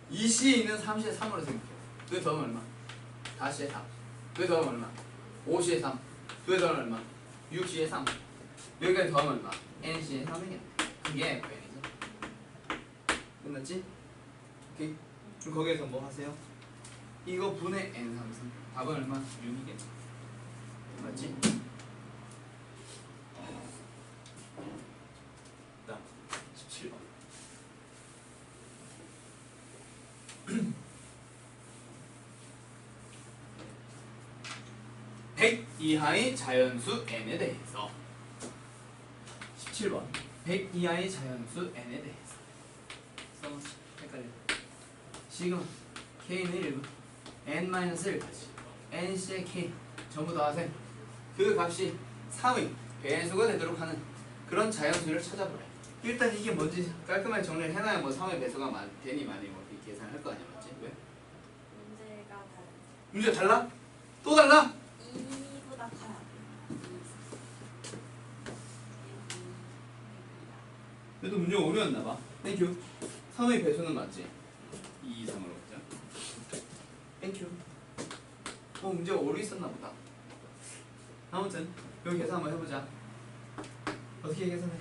이 C에 있는 3C에 3으로 생각해. 그게 더하면 얼마? 4C에 4. 그게 더하면 얼마? 5C에 3. 그게 더하면 얼마? 6C에 3. 여기까지 더하면 얼마? NC에 3이야. 그게 FN이죠. 끝났지? 오케이? 그럼 거기에서 뭐 하세요? 이거 분의 N 삼승. 답은 얼마? 6이겠지. 맞지? 다음 17번. 100 이하의 자연수 n에 대해서 17번 100 이하의 자연수 n에 대해서 헷갈려. 지금 k는 1부터 n-1까지 nC의 k 전부 더하세요. 그 값이 3의 배수가 되도록 하는 그런 자연수를 찾아보래. 일단 이게 뭔지 깔끔하게 정리를 해놔야 뭐 3의 배수가 되니 많이 뭐 계산할 거 아니야. 맞지? 왜? 문제가 다른. 문제 달라? 또 달라? 2보다 커요. 그래도 문제가 어려웠나봐. 땡큐. 3의 배수는 맞지? 2 이상으로 그죠? 땡큐. 문제가 오류 있었나 보다. 아무튼 여기 계산 한번 해보자. 어떻게 계산해?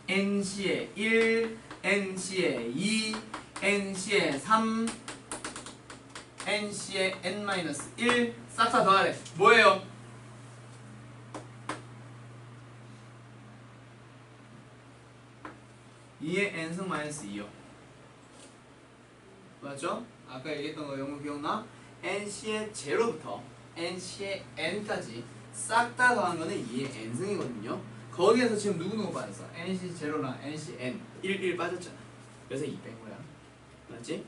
NC에 1, NC에 2, NC에 3, NC에 N-1 싹 다 더하래. 뭐예요? E의 N승 마이너스 2요. 맞죠? 아까 얘기했던 거 영어 기억나? NC의 제로부터 NC의 N까지 싹 다 더한 거는 2의 N승이거든요. 거기에서 지금 누구 빠졌어? NC 제로랑 NC N 1 빠졌잖아. 그래서 2 뺀 거야. 맞지?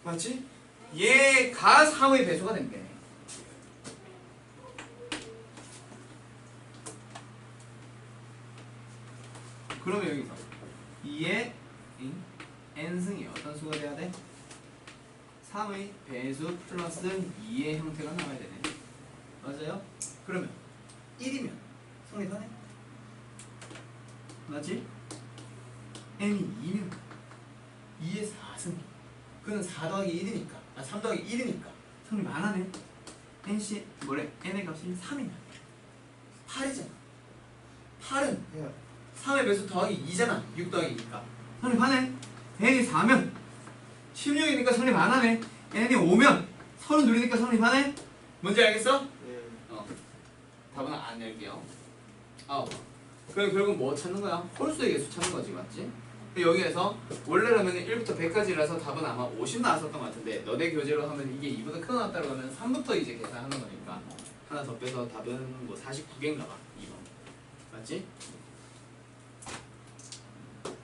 맞지? 얘가 3의 배수가 된대. 그러면 여기서 2의 n승이 어떤 수가 돼야 돼? 3의 배수 플러스 2의 형태가 나와야 되네. 맞아요? 그러면 1이면 성립하네? 맞지? n이 2면 2의 4승. 그는 4 더하기 1이니까 3 더하기 1이니까 성립 안 하네. nC 뭐래? n의 값이 3이면 8이잖아. 8은 3의 배수 더하기 2잖아. 6 더하기 2니까 성립하네. n이 4면 16이니까 성립 안 하네. n이 5면 32이니까 성립하네. 뭔지 알겠어? 네. 답은 안 낼게요. 그럼 결국 뭐 찾는 거야? 홀수의 개수 찾는 거지, 맞지? 여기에서 원래라면 1부터 100까지라서 답은 아마 50 나왔었던 것 같은데 너네 교재로 하면 이게 2보다 크게 나왔다고 하면 3부터 이제 계산하는 거니까 하나 더 빼서 답은 뭐 49개인가 봐. 2번. 맞지?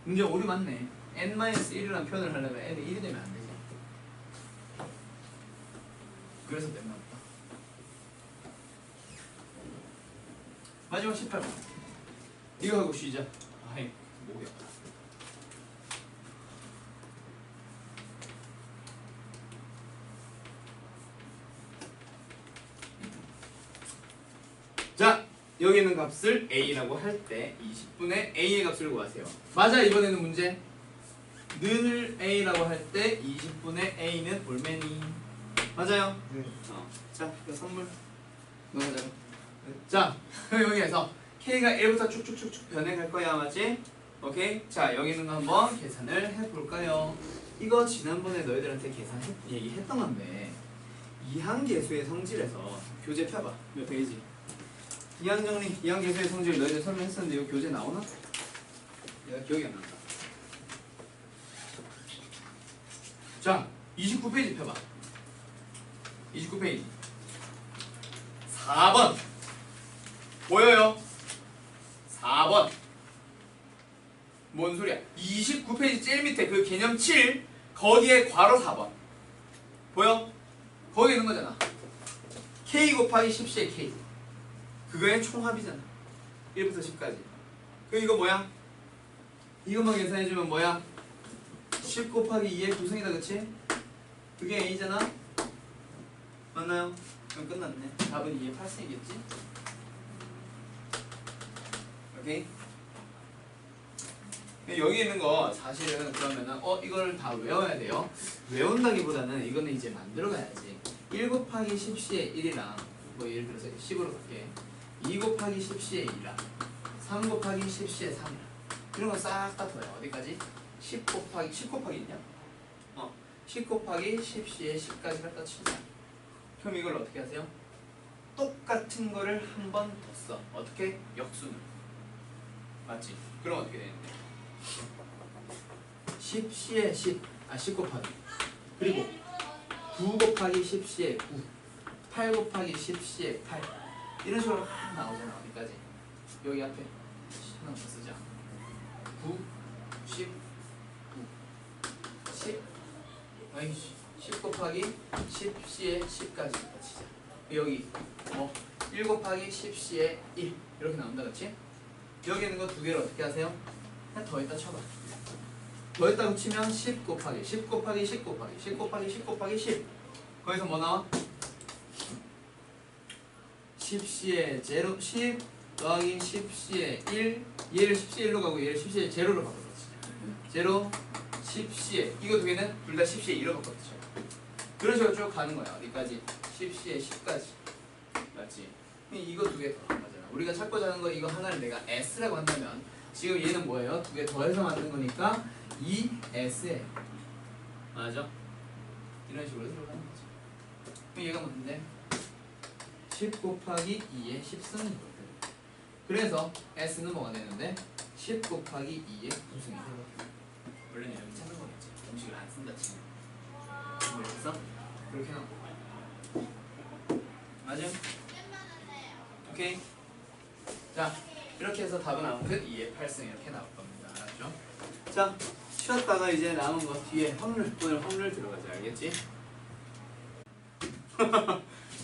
문제 오류 맞네. n-1이라는 표현을 하려면 n이 1이 되면 안 되지. 그래서 몇 나왔다. 마지막 18번. 이거 하고 쉬자. 아이, 목이 아파. 자, 여기 있는 값을 a라고 할 때 20분의 a의 값을 구하세요. 맞아, 이번에는 문제. 늘 a라고 할 때 20분의 a는 얼마니? 맞아요? 네. 자, 이거 선물 넣어가자고. 자, 그럼 여기에서 k가 1부터 쭉쭉쭉쭉 변해갈 거야, 맞지? 오케이? 자, 여기 있는 거 한번 계산을 해볼까요? 이거 지난번에 너희들한테 얘기했던 건데 이항계수의 성질에서 교재 펴봐. 몇 페이지? 이항정리, 이항계수의 성질 너희들 설명했었는데 이거 교재 나오나? 내가 기억이 안 난다. 자, 29페이지 펴봐. 29페이지 4번 보여요? 4번 뭔 소리야? 29페이지 제일 밑에 그 개념 7 거기에 괄호 4번 보여? 거기 있는 거잖아. k 곱하기 10c의 k 그거의 총합이잖아. 1부터 10까지. 그 이거 뭐야? 이것만 계산해주면 뭐야? 10 곱하기 2의 구성이다, 그치? 그게 a잖아? 맞나요? 그럼 끝났네. 답은 2의 8승이겠지? 오케이? 여기 있는 거 사실은 그러면은 이걸 다 외워야 돼요. 외운다기보다는 이거는 이제 만들어 가야지. 1 곱하기 10c의 1이랑 뭐 예를 들어서 10으로 갈게. 2 곱하기 10c의 2랑 3 곱하기 10c의 3이랑 이런 거 싹 다 더해. 어디까지? 10 곱하기 있냐? 10 곱하기 10c의 10까지 갖다 치자. 그럼 이걸 어떻게 하세요? 똑같은 거를 한 번 더 써. 어떻게? 역순으로. 맞지? 그럼 어떻게 되는데? 10c의 10, 10 곱하기. 그리고 9 곱하기 10c의 9, 8 곱하기 10c의 8. 이런 식으로 확 나오잖아. 어디까지? 여기 앞에 하나 더 쓰자. 9, 10, 9, 10. 아이씨. 10 곱하기 10c의 10까지 치자. 여기 1 곱하기 10c의 1 이렇게 나온다, 그렇지? 여기 있는 거 두 개를 어떻게 하세요? 그냥 더했다 쳐봐. 더했다고 치면 10 곱하기 10 곱하기 10 곱하기 10 곱하기 10 곱하기 10 거기서 뭐 나와? 10c의 제로 10 더하기 10c의 1 얘를 10c의 1로 가고 얘를 10c의 제로로 바꿔 제로 10c의 이거 두 개는 둘 다 10c의 1로 바꿔 그런 식으로 쭉 가는 거야. 어디까지? 10c의 10까지. 맞지? 이거 두 개 더한 거잖아. 우리가 찾고자 하는 거 이거 하나를 내가 S라고 한다면 지금 얘는 뭐예요? 두 개 더해서 만든 거니까 2S에 맞아? 이런 식으로 들어가는 거죠. 그럼 얘가 뭔데? 10 곱하기 2의 10승이거든. 그래서 S는 뭐가 되는데? 10 곱하기 2의 9승이 되거든. 원래는 여기 찾는 거겠지. 공식을 안 쓴다 치면. 그래서 그렇게 나와. 맞아? 오케이. 자, 이렇게 해서 답은 아무튼 2의 8승 이렇게 나올 겁니다. 알았죠? 자, 쉬었다가 이제 남은 거 뒤에 오늘 확률 들어가자. 알겠지?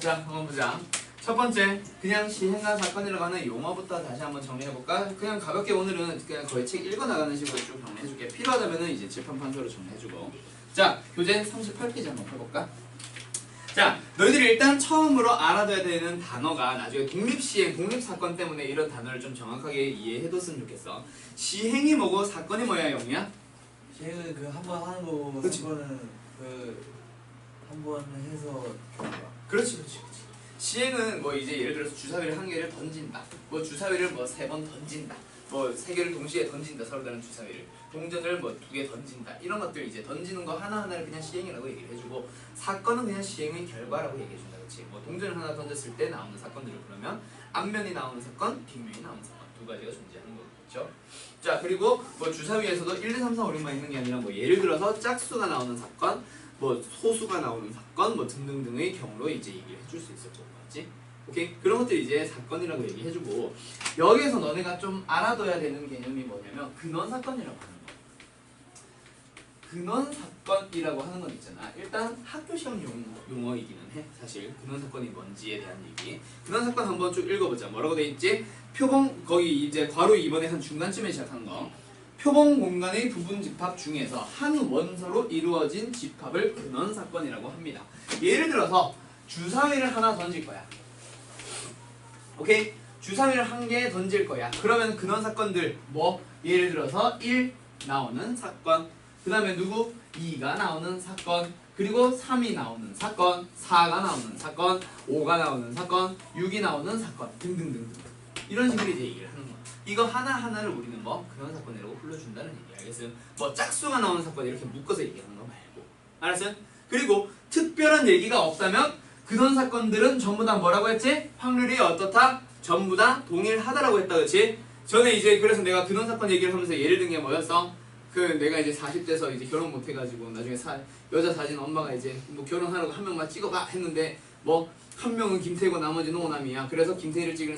자, 한번 보자. 첫 번째, 그냥 시행한 사건이라고 하는 용어부터 다시 한번 정리해볼까? 그냥 가볍게 오늘은 그냥 거의 책 읽어나가는 식으로 쭉 정리해줄게. 필요하다면 이제 칠판판서로 정리해주고. 자, 교재 38페이지 한번 펴볼까? 자, 너희들이 일단 처음으로 알아둬야 되는 단어가 나중에 독립시행, 독립사건 때문에 이런 단어를 좀 정확하게 이해해뒀으면 좋겠어. 시행이 뭐고 사건이 뭐야, 영희야? 시행은 그 한 번 하는 거고 그치. 사건은 그 한 번 해서 좋아. 그렇지. 시행은 뭐 이제 예를 들어서 주사위를 한 개를 던진다. 뭐 주사위를 뭐 3번 던진다. 뭐 3개를 동시에 던진다. 서로 다른 주사위를. 동전을 뭐 2개 던진다. 이런 것들 이제 던지는 거 하나하나를 그냥 시행이라고 얘기를 해주고 사건은 그냥 시행의 결과라고 얘기해준다. 그렇지? 뭐 동전을 하나 던졌을 때 나오는 사건들을 그러면 앞면이 나오는 사건, 뒷면이 나오는 사건 두 가지가 존재하는 거겠죠. 자, 그리고 뭐 주사위에서도 1, 2, 3, 4, 5, 6만 있는 게 아니라 뭐 예를 들어서 짝수가 나오는 사건, 뭐 소수가 나오는 사건, 뭐 등등등의 경우로 이제 얘기를 해줄 수 있을 거고, 맞지? 오케이? 그런 것들 이제 사건이라고 얘기해주고 여기에서 너네가 좀 알아둬야 되는 개념이 뭐냐면 근원 사건이라고 하는 거. 근원 사건이라고 하는 건 있잖아. 일단 학교 시험 용어이기는 해. 사실 근원 사건이 뭔지에 대한 얘기. 근원 사건 한번 쭉 읽어보자. 뭐라고 돼 있지? 표본 거기 이제 괄호 2번에 한 중간쯤에 시작한 거. 표본 공간의 부분 집합 중에서 한 원소로 이루어진 집합을 근원 사건이라고 합니다. 예를 들어서 주사위를 하나 던질 거야. 오케이? 주사위를 한 개 던질 거야. 그러면 근원 사건들 뭐? 예를 들어서 1 나오는 사건, 그 다음에 누구? 2가 나오는 사건, 그리고 3이 나오는 사건, 4가 나오는 사건, 5가 나오는 사건, 6이 나오는 사건 등등등등. 이런 식으로 이제 얘기를 하는 거야. 이거 하나하나를 우리는 뭐 근원 사건이라고 불러준다는 얘기. 알겠어요? 뭐 짝수가 나오는 사건 이렇게 묶어서 얘기하는 거 말고. 알았어요? 그리고 특별한 얘기가 없다면 근원 사건들은 전부 다 뭐라고 했지? 확률이 어떻다? 전부 다 동일하다라고 했다. 그렇지? 전에 이제 그래서 내가 근원 사건 얘기를 하면서 예를 든 게 뭐였어? 그 내가 이제 40대서 이제 결혼 못 해가지고 나중에 여자 사진 엄마가 이제 뭐 결혼하라고 한 명만 찍어봐 했는데 뭐 한 명은 김태희고 나머지는 오남이야. 그래서 김태희를 찍을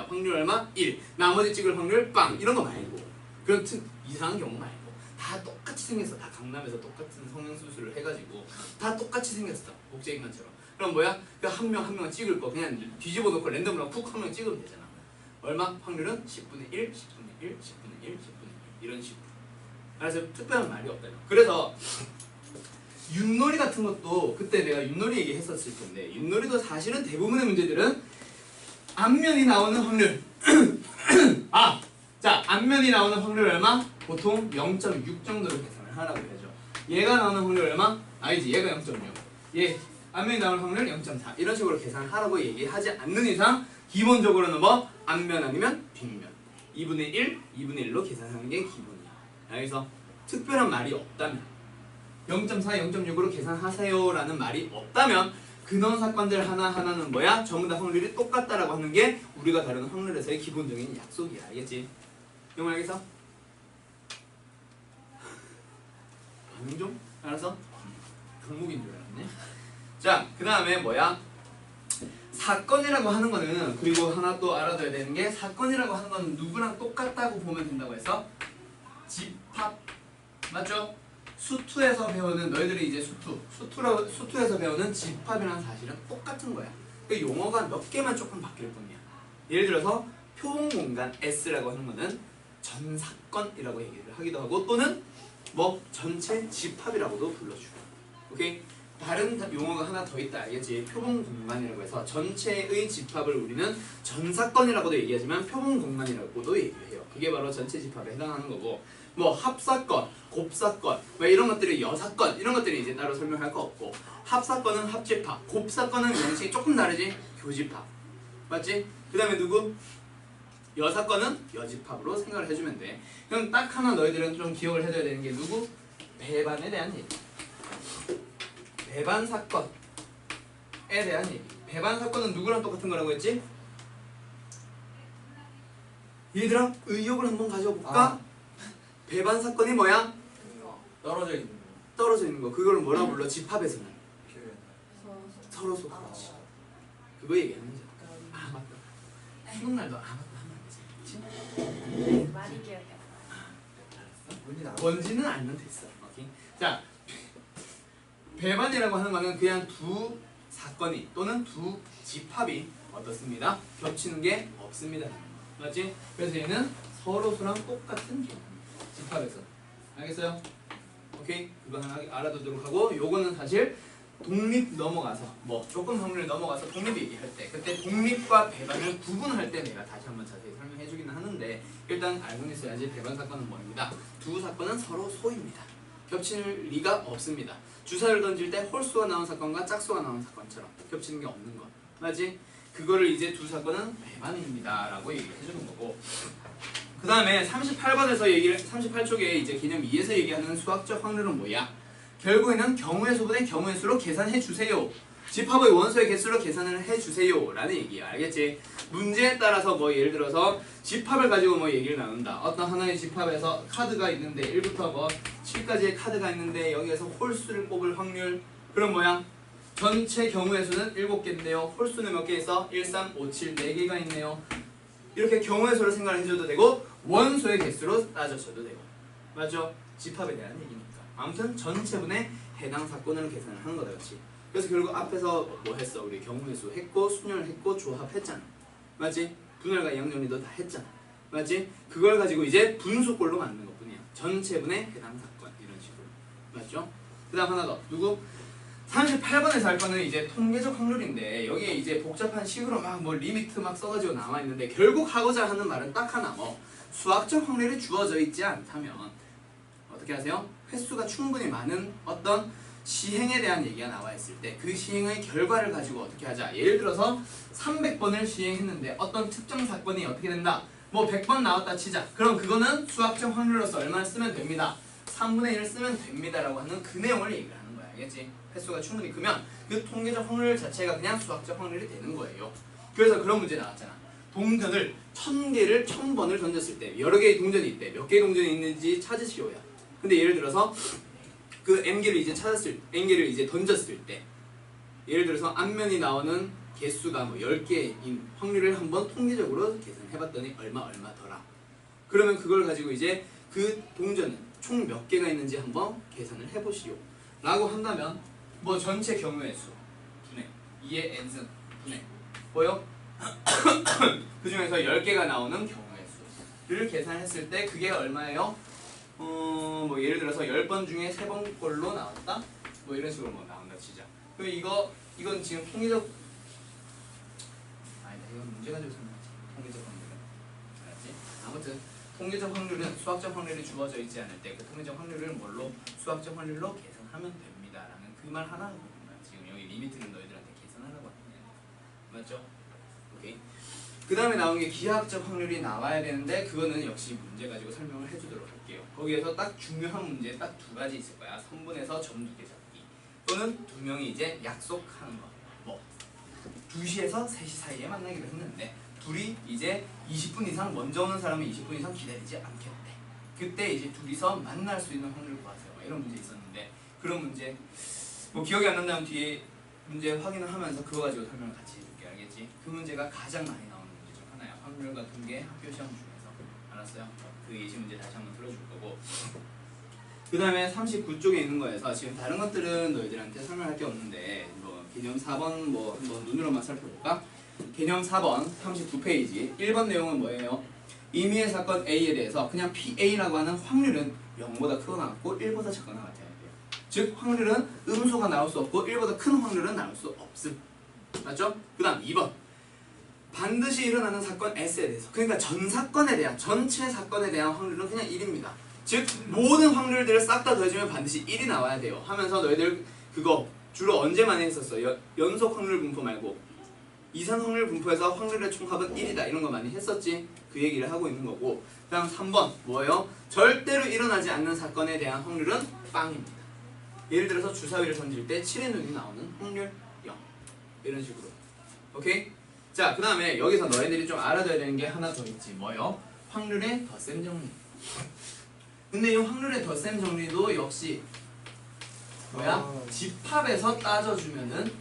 확률 얼마? 1. 나머지 찍을 확률 빵. 이런 거 말고 그런 이상한 경우 말고 다 똑같이 생겼어. 다 강남에서 똑같은 성형수술을 해가지고 다 똑같이 생겼어. 복제인간처럼. 그럼 뭐야? 그 한 명 찍을 거 그냥 뒤집어 놓고 랜덤으로 푹 한 명 찍으면 되잖아. 얼마? 확률은 10분의 1, 10분의 1, 10분의 1, 10분의 1 이런 식으로. 그래서 특별한 말이 없다요. 그래서 윷놀이 같은 것도 그때 내가 윷놀이 얘기했었을 텐데 윷놀이도 사실은 대부분의 문제들은 앞면이 나오는 확률 자 앞면이 나오는 확률 얼마? 보통 0.6 정도로 계산을 하라고 하죠. 얘가 나오는 확률 얼마? 아니지 얘가 0.6 얘 앞면이 나오는 확률 0.4 이런 식으로 계산을 하라고 얘기하지 않는 이상 기본적으로는 뭐 앞면 아니면 뒷면 2분의 1, 2분의 1로 계산하는 게 기본이야. 그래서 특별한 말이 없다면 0.4, 0.6으로 계산하세요 라는 말이 없다면 근원 사건들 하나하나는 뭐야? 전부 다 확률이 똑같다라고 하는 게 우리가 다루는 확률에서의 기본적인 약속이야. 알겠지? 영어 알겠어? 반응 좀? 알았어? 강목인 줄 알았네. 자, 그 다음에 뭐야? 사건이라고 하는 거는 그리고 하나 또 알아둬야 되는 게 사건이라고 하는 건 누구랑 똑같다고 보면 된다고 해서 집합 맞죠? 수투에서 배우는 너희들이 이제 수투에서 배우는 집합이라는 사실은 똑같은 거야. 그 용어가 몇 개만 조금 바뀔 뿐이야. 예를 들어서 표본 공간 S라고 하는 거는 전사건이라고 얘기를 하기도 하고 또는 뭐 전체 집합이라고도 불러주고. 오케이? 다른 용어가 하나 더 있다 알겠지? 표본 공간이라고 해서 전체의 집합을 우리는 전사건이라고도 얘기하지만 표본 공간이라고도 얘기해요. 그게 바로 전체 집합에 해당하는 거고 뭐 합사건, 곱사건, 뭐 이런 것들이 여사건 이런 것들이 이제 따로 설명할 거 없고 합사건은 합집합, 곱사건은 명칭이 조금 다르지? 교집합 맞지? 그 다음에 누구? 여사건은 여집합으로 생각을 해주면 돼. 그럼 딱 하나 너희들은 좀 기억을 해둬야 되는 게 누구? 배반에 대한 얘기. 배반 사건에 대한 얘기. 배반 사건은 누구랑 똑같은 거라고 했지? 얘들아 의욕을 한번 가져볼까? 배반 사건이 뭐야? 떨어져 있는 거. 떨어져 있는 거. 그걸 뭐라 불러? 집합에서는 표현. 서로 그렇지. 그거 얘기하는 거죠. 아 맞다. 수능 날도 아 맞다 하면 안 되지. 많이 기억해. 뭔지는 알면 됐어. 오케이. 자, 배반이라고 하는 거는 그냥 두 사건이 또는 두 집합이 어떻습니다? 겹치는 게 없습니다. 맞지? 그래서 얘는 서로서랑 똑같은 집합에서. 알겠어요? 오케이? 그거 하나 알아두도록 하고 요거는 사실 독립 넘어가서 뭐 조금 확률을 넘어가서 독립 얘기할 때 그때 독립과 배반을 구분할 때 내가 다시 한번 자세히 설명해 주기는 하는데 일단 알고는 있어야지. 배반 사건은 뭐입니다. 두 사건은 서로 소입니다. 겹칠 리가 없습니다. 주사를 던질 때 홀수가 나온 사건과 짝수가 나온 사건처럼 겹치는 게 없는 거 맞지? 그거를 이제 두 사건은 배반입니다 라고 얘기를 해주는 거고 그 다음에 38번에서 38쪽에 이제 개념 2에서 얘기하는 수학적 확률은 뭐야? 결국에는 경우의 수분의 경우의 수로 계산해 주세요. 집합의 원소의 개수로 계산을 해주세요 라는 얘기야. 알겠지? 문제에 따라서 뭐 예를 들어서 집합을 가지고 뭐 얘기를 나눈다. 어떤 하나의 집합에서 카드가 있는데 1부터 뭐 7까지의 카드가 있는데 여기에서 홀수를 뽑을 확률 그럼 뭐야? 전체 경우의 수는 7개인데요. 홀수는 몇 개 있어? 1, 3, 5, 7, 4개가 있네요. 이렇게 경우의 수로 생각을 해줘도 되고 원소의 개수로 따져줘도 되고 맞죠? 집합에 대한 얘기니까 아무튼 전체분의 해당 사건으로 계산을 하는 거다, 그렇지? 그래서 결국 앞에서 뭐 했어? 우리 경우의 수 했고 순열 했고 조합했잖아, 맞지? 분할과 이항정리도 다 했잖아, 맞지? 그걸 가지고 이제 분수꼴로 만드는 것뿐이야. 전체분의 해당 사건 이런 식으로, 맞죠? 그다음 하나 더 누구? 38번에서 할 거는 이제 통계적 확률인데 여기에 이제 복잡한 식으로 막 뭐 리미트 막 써가지고 나와 있는데 결국 하고자 하는 말은 딱 하나, 뭐 수학적 확률이 주어져 있지 않다면 어떻게 하세요? 횟수가 충분히 많은 어떤 시행에 대한 얘기가 나와 있을 때 그 시행의 결과를 가지고 어떻게 하자. 예를 들어서 300번을 시행했는데 어떤 특정 사건이 어떻게 된다. 뭐 100번 나왔다 치자. 그럼 그거는 수학적 확률로서 얼마를 쓰면 됩니다. 3분의 1을 쓰면 됩니다라고 하는 그 내용을 얘기를 하는 거야. 알겠지? 횟수가 충분히 크면 그 통계적 확률 자체가 그냥 수학적 확률이 되는 거예요. 그래서 그런 문제 나왔잖아. 동전을 1000개를 1000번을 던졌을 때 여러 개의 동전이 있대. 몇 개의 동전이 있는지 찾으시오야. 근데 예를 들어서 그 N개를 이제 N개를 이제 던졌을 때 예를 들어서 앞면이 나오는 개수가 뭐 10개인 확률을 한번 통계적으로 계산해봤더니 얼마더라. 그러면 그걸 가지고 이제 그 동전은 총 몇 개가 있는지 한번 계산을 해보시오. 라고 한다면 뭐 전체 경우의 수 분의 2의 n승 분의 뭐요? 그 중에서 10개가 나오는 경우의 수를 계산했을 때 그게 얼마예요? 뭐 예를 들어서 10번 중에 3번 꼴로 나왔다? 뭐 이런 식으로 뭐 나온다 치자. 그럼 이건 지금 통계적 아니다, 이건 문제 가지고 설명하지. 통계적 확률은 알았지? 아무튼 통계적 확률은 수학적 확률이 주어져 있지 않을 때 그 통계적 확률을 뭘로? 수학적 확률로 계산하면 됩니다 라는 그 말 하나 보면 지금 여기 리미트는 너희들한테 계산하라고 하는 거야. 맞죠? 오케이. 그 다음에 나온 게 기하학적 확률이 나와야 되는데 그거는 역시 문제 가지고 설명을 해주도록 할게요. 거기에서 딱 중요한 문제 딱 2가지 있을 거야. 선분에서 점 2개 잡기 또는 2명이 이제 약속하는 거. 뭐 2시에서 3시 사이에 만나기로 했는데 둘이 이제 20분 이상 먼저 오는 사람은 20분 이상 기다리지 않겠대. 그때 이제 둘이서 만날 수 있는 확률을 구하세요. 이런 문제 있었는데 그런 문제 뭐 기억이 안 난다면 뒤에 문제 확인을 하면서 그거 가지고 설명을 같이 해줄게. 알겠지? 그 문제가 가장 많이 나오는 문제 중 하나야. 확률 같은 게 학교 시험 중에서. 알았어요? 그 예시 문제 다시 한번 들어줄 거고 그 다음에 39쪽에 있는 거에서 지금 다른 것들은 너희들한테 설명할 게 없는데 뭐 개념 4번 뭐 한번 눈으로만 살펴볼까? 개념 4번 39페이지 1번 내용은 뭐예요? 임의의 사건 A에 대해서 그냥 PA라고 하는 확률은 0보다 크거나 같고 1보다 작거나 같아야 돼요. 즉 확률은 음수가 나올 수 없고 1보다 큰 확률은 나올 수 없음. 맞죠? 그 다음 2번 반드시 일어나는 사건 S에 대해서 그러니까 전 사건에 대한 전체 사건에 대한 확률은 그냥 1입니다. 즉 모든 확률들을 싹 다 더해주면 반드시 1이 나와야 돼요. 하면서 너희들 그거 주로 언제 많이 했었어? 연속 확률 분포 말고 이산 확률 분포에서 확률의 총합은 1이다 이런 거 많이 했었지? 그 얘기를 하고 있는 거고 그 다음 3번 뭐예요? 절대로 일어나지 않는 사건에 대한 확률은 빵입니다. 예를 들어서 주사위를 던질 때 7의 눈이 나오는 확률 0 이런 식으로. 오케이? 자, 그 다음에 여기서 너희들이 좀 알아둬야 되는 게 하나 더 있지. 뭐요? 확률의 덧셈 정리. 근데 이 확률의 덧셈 정리도 역시 뭐야? 집합에서 따져주면은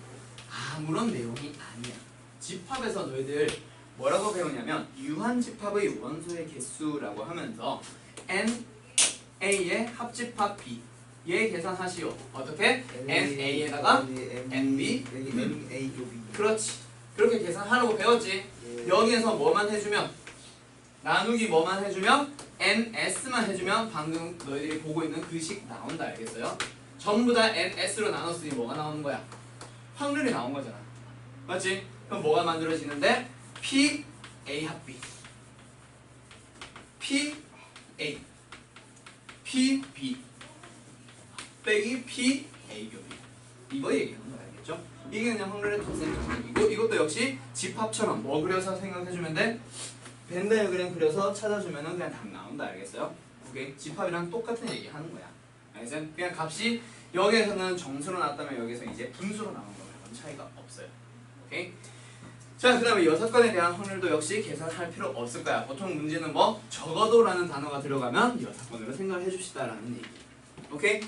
아무런 내용이 아니야. 집합에서 너희들 뭐라고 배우냐면 유한집합의 원소의 개수라고 하면서 NA의 합집합 B 얘 계산하시오. 어떻게? NA에다가 NB NA 교 B. 그렇지. 그렇게 계산하라고 배웠지. 여기에서 뭐만 해주면 나누기 뭐만 해주면 NS만 해주면 방금 너희들이 보고 있는 그 식 나온다. 알겠어요? 전부 다 NS로 나눴으니 뭐가 나오는 거야? 확률이 나온 거잖아. 맞지? 그럼 뭐가 만들어지는데? PA 합 B PA PB 빼기 PA 교 B 이거 얘기하는 거 알겠죠? 이게 그냥 확률의 덧셈 정리이고 이것도 역시 집합처럼 뭐 그려서 생각해주면 돼? 벤 다이어그램 그려서 찾아주면은 그냥 답 나온다. 알겠어요? 오케이? 집합이랑 똑같은 얘기 하는 거야. 알겠어요? 그냥 값이 여기에서는 정수로 나왔다면 여기서 이제 분수로 나온 거랑 차이가 없어요. 오케이? 자, 그 다음에 6건에 대한 확률도 역시 계산할 필요 없을 거야. 보통 문제는 뭐 적어도라는 단어가 들어가면 6건으로 생각을 해줍시다 라는 얘기. 오케이?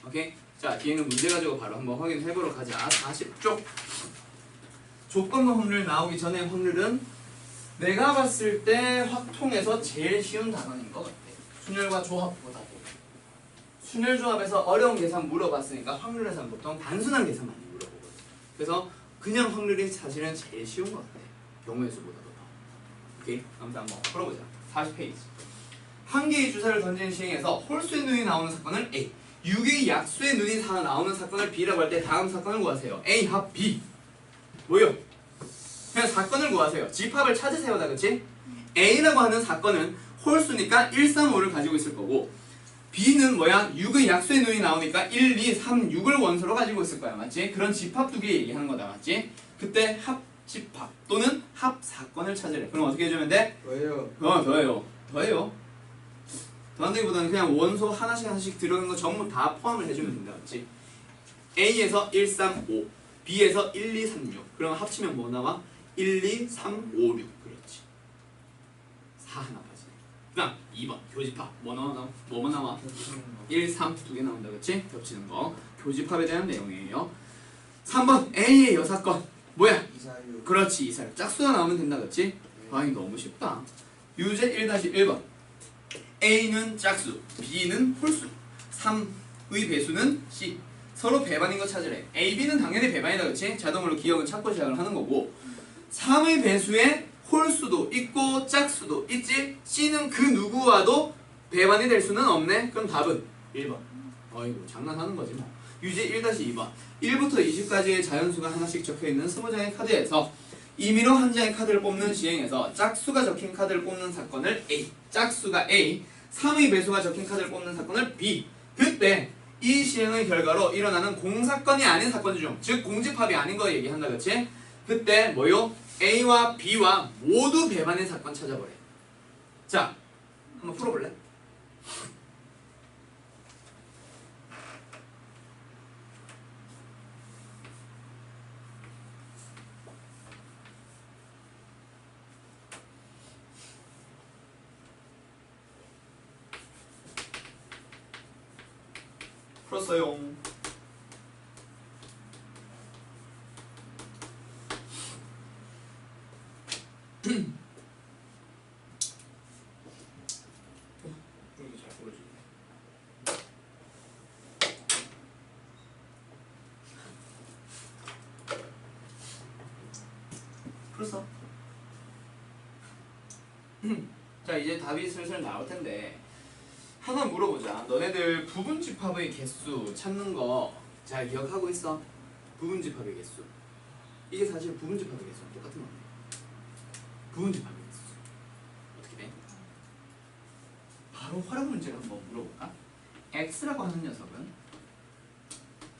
오케이? 자, 뒤에는 문제 가지고 바로 한번 확인해보러 가자. 40쪽 조건과 확률 나오기 전에 확률은 내가 봤을 때 확통에서 제일 쉬운 단원인 것 같아. 순열과 조합보다도 순혈조합에서 어려운 계산 물어봤으니까 확률에서는 보통 단순한 계산 많이 물어보거든. 그래서 그냥 확률이 사실은 제일 쉬운 것 같아. 경우의 수보다도 더. 오케이? 아무튼 한번 풀어보자. 40페이지. 한 개의 주사를 던지는 시행에서 홀수의 눈이 나오는 사건을 A, 6의 약수의 눈이 다 나오는 사건을 B라고 할 때 다음 사건을 구하세요. A 합 B. 뭐요? 그냥 사건을 구하세요. 집합을 찾으세요다, 그치? A라고 하는 사건은 홀수니까 1, 3, 5를 가지고 있을 거고 B는 뭐야? 6의 약수의 눈이 나오니까 1, 2, 3, 6을 원소로 가지고 있을 거야, 맞지? 그런 집합 두 개 얘기하는 거다, 맞지? 그때 합 집합 또는 합 사건을 찾으래. 그럼 어떻게 해주면 돼? 왜요? 더해요. 더한다기보다는 그냥 원소 하나씩 들어간 거 전부 다 포함을 해주면 된다, 맞지? A에서 1, 3, 5, B에서 1, 2, 3, 6. 그럼 합치면 뭐 나와? 1, 2, 3, 5, 6. 그렇지. 4 하나 빠지네. 그 다음 2번 교집합. 뭐 나와? 1, 3 두 개 나온다, 그치? 겹치는 거. 교집합에 대한 내용이에요. 3번 A의 여사건. 뭐야? 이사유. 그렇지, 이사율. 짝수가 나오면 된다, 그치? 아, 이거 너무 쉽다. 유제 1-1번. A는 짝수, B는 홀수. 3의 배수는 C. 서로 배반인 거 찾으래. A, B는 당연히 배반이다, 그치? 자동으로 기억은 찾고 시작을 하는 거고 3의 배수에 홀수도 있고 짝수도 있지? C는 그 누구와도 배반이 될 수는 없네? 그럼 답은 1번. 어이구, 장난하는 거지 뭐. 유제 1-2번. 1부터 20까지의 자연수가 하나씩 적혀있는 20장의 카드에서 임의로 한 장의 카드를 뽑는 시행에서 짝수가 적힌 카드를 뽑는 사건을 A, 짝수가 A, 3의 배수가 적힌 카드를 뽑는 사건을 B. 그때 이 시행의 결과로 일어나는 공사건이 아닌 사건 중, 즉 공집합이 아닌 거 얘기한다, 그치? 그때 뭐요? A와 B와 모두 배반의 사건 찾아보래. 자, 한번 풀어볼래? 풀었어요. 풀었어. 자, 이제 답이 슬슬 나올 텐데 하나 물어보자. 너네들 부분집합의 개수 찾는 거 잘 기억하고 있어? 부분집합의 개수. 이게 사실 부분집합의 개수랑 똑같은 건데. 부분집합의 개수. 어떻게 돼? 바로 활용 문제를 한번 물어볼까? X라고 하는 녀석은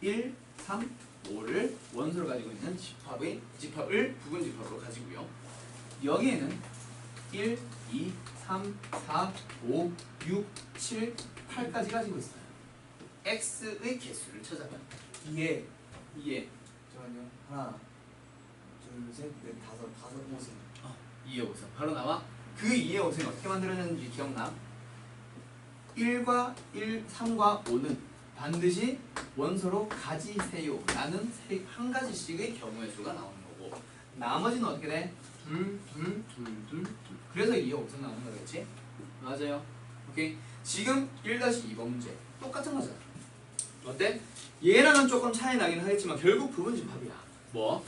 1, 3, 5를 원소로 가지고 있는 집합을 부분집합으로 가지고요. 여기에는 1, 2, 3, 4, 5, 6, 7, 8까지 가지고 있어요. X의 개수를 찾아봐요. 2에 잠깐만요. 하나, 둘, 셋, 넷, 다섯, 5세. 2의 5선 바로 나와. 그 2의 5선이 어떻게 만들어졌는지 기억나? 1과 1, 3과 5는 반드시 원소로 가지세요 라는 한 가지씩의 경우의 수가 나오는 거고 나머지는 어떻게 돼? 둘. 그래서 2의 5선 나오는 거겠지? 맞아요. 오케이. 지금 1-2번 문제 똑같은 거잖아. 어때? 얘랑은 조금 차이 나긴 하겠지만 결국 부분집합이야. 뭐?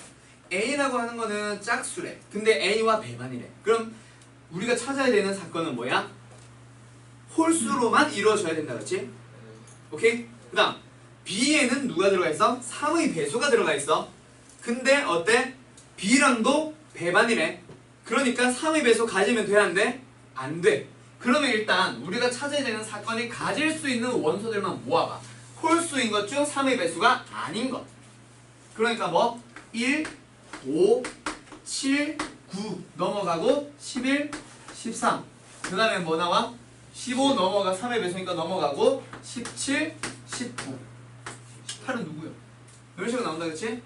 A라고 하는 거는 짝수래. 근데 A와 배반이래. 그럼 우리가 찾아야 되는 사건은 뭐야? 홀수로만 이루어져야 된다, 그렇지? 오케이? 그 다음 B에는 누가 들어가 있어? 3의 배수가 들어가 있어. 근데 어때? B랑도 배반이래. 그러니까 3의 배수 가지면 돼, 안 돼? 안 돼. 그러면 일단 우리가 찾아야 되는 사건이 가질 수 있는 원소들만 모아봐. 홀수인 것 중 3의 배수가 아닌 것. 그러니까 뭐? 1, 5, 7, 9 넘어가고 11, 13. 그 다음에 뭐 나와? 15 넘어가 3의 배수니까 넘어가고 17, 19. 18은 누구요? 이런 식으로 나온다, 그치?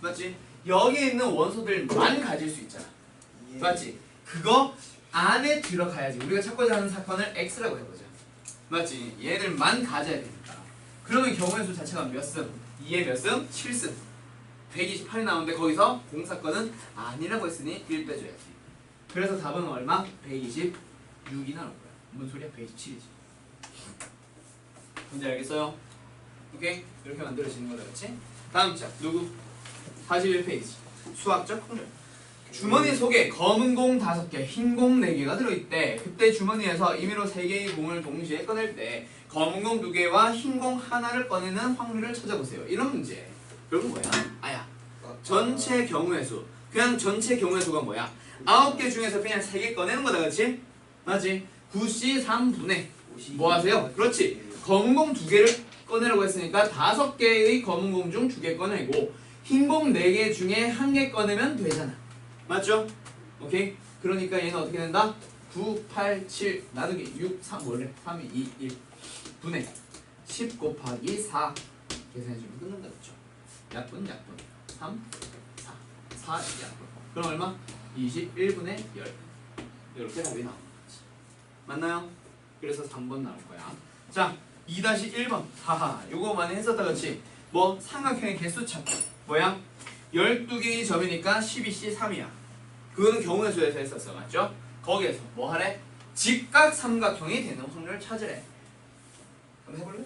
맞지? 여기에 있는 원소들만 가질 수 있잖아. 맞지? 그거 안에 들어가야지. 우리가 찾고자 하는 사건을 X라고 해보자. 맞지? 얘들만 가져야 되니까. 그러면 경우의 수 자체가 몇 승? 2의 몇 승? 7승. 128이 나오는데 거기서 공사건은 아니라고 했으니 1 빼줘야지. 그래서 답은 얼마? 126이 나올 거야. 뭔 소리야? 127이지. 뭔지 알겠어요? 오케이? 이렇게 만들어지는 거다, 그렇지? 다음 자 누구? 41페이지 수학적 확률. 주머니 속에 검은 공 5개, 흰 공 4개가 들어있대. 그때 주머니에서 임의로 3개의 공을 동시에 꺼낼 때 검은 공 2개와 흰 공 하나를 꺼내는 확률을 찾아보세요. 이런 문제. 그건 뭐야? 아야. 전체 경우의 수. 그냥 전체 경우의 수가 뭐야? 9개 중에서 그냥 3개 꺼내는 거다, 그렇지? 맞지? 9시 3분에 뭐 하세요? 그렇지. 검은 공 2개를 꺼내라고 했으니까 5개의 검은 공 중 2개 꺼내고 흰 공 4개 중에 1개 꺼내면 되잖아. 맞죠? 오케이? 그러니까 얘는 어떻게 된다? 9, 8, 7 나누기 6, 3 원래 3, 2, 1 분의 10 곱하기 4 계산해주면 끝난다, 그렇죠? 약분 3, 4 약분. 그럼 얼마? 21분의 10. 이렇게 답이 나오는 거지. 맞나요? 그래서 3번 나올 거야. 자, 2-1번. 하하, 요거 많이 했었다, 그렇지? 뭐 삼각형의 개수 찾기. 뭐야? 12개의 점이니까 12C 3이야. 그거는 경우의 수에서 했었어, 맞죠? 거기에서 뭐 하래? 직각 삼각형이 되는 확률을 찾으래. 한번 해볼래?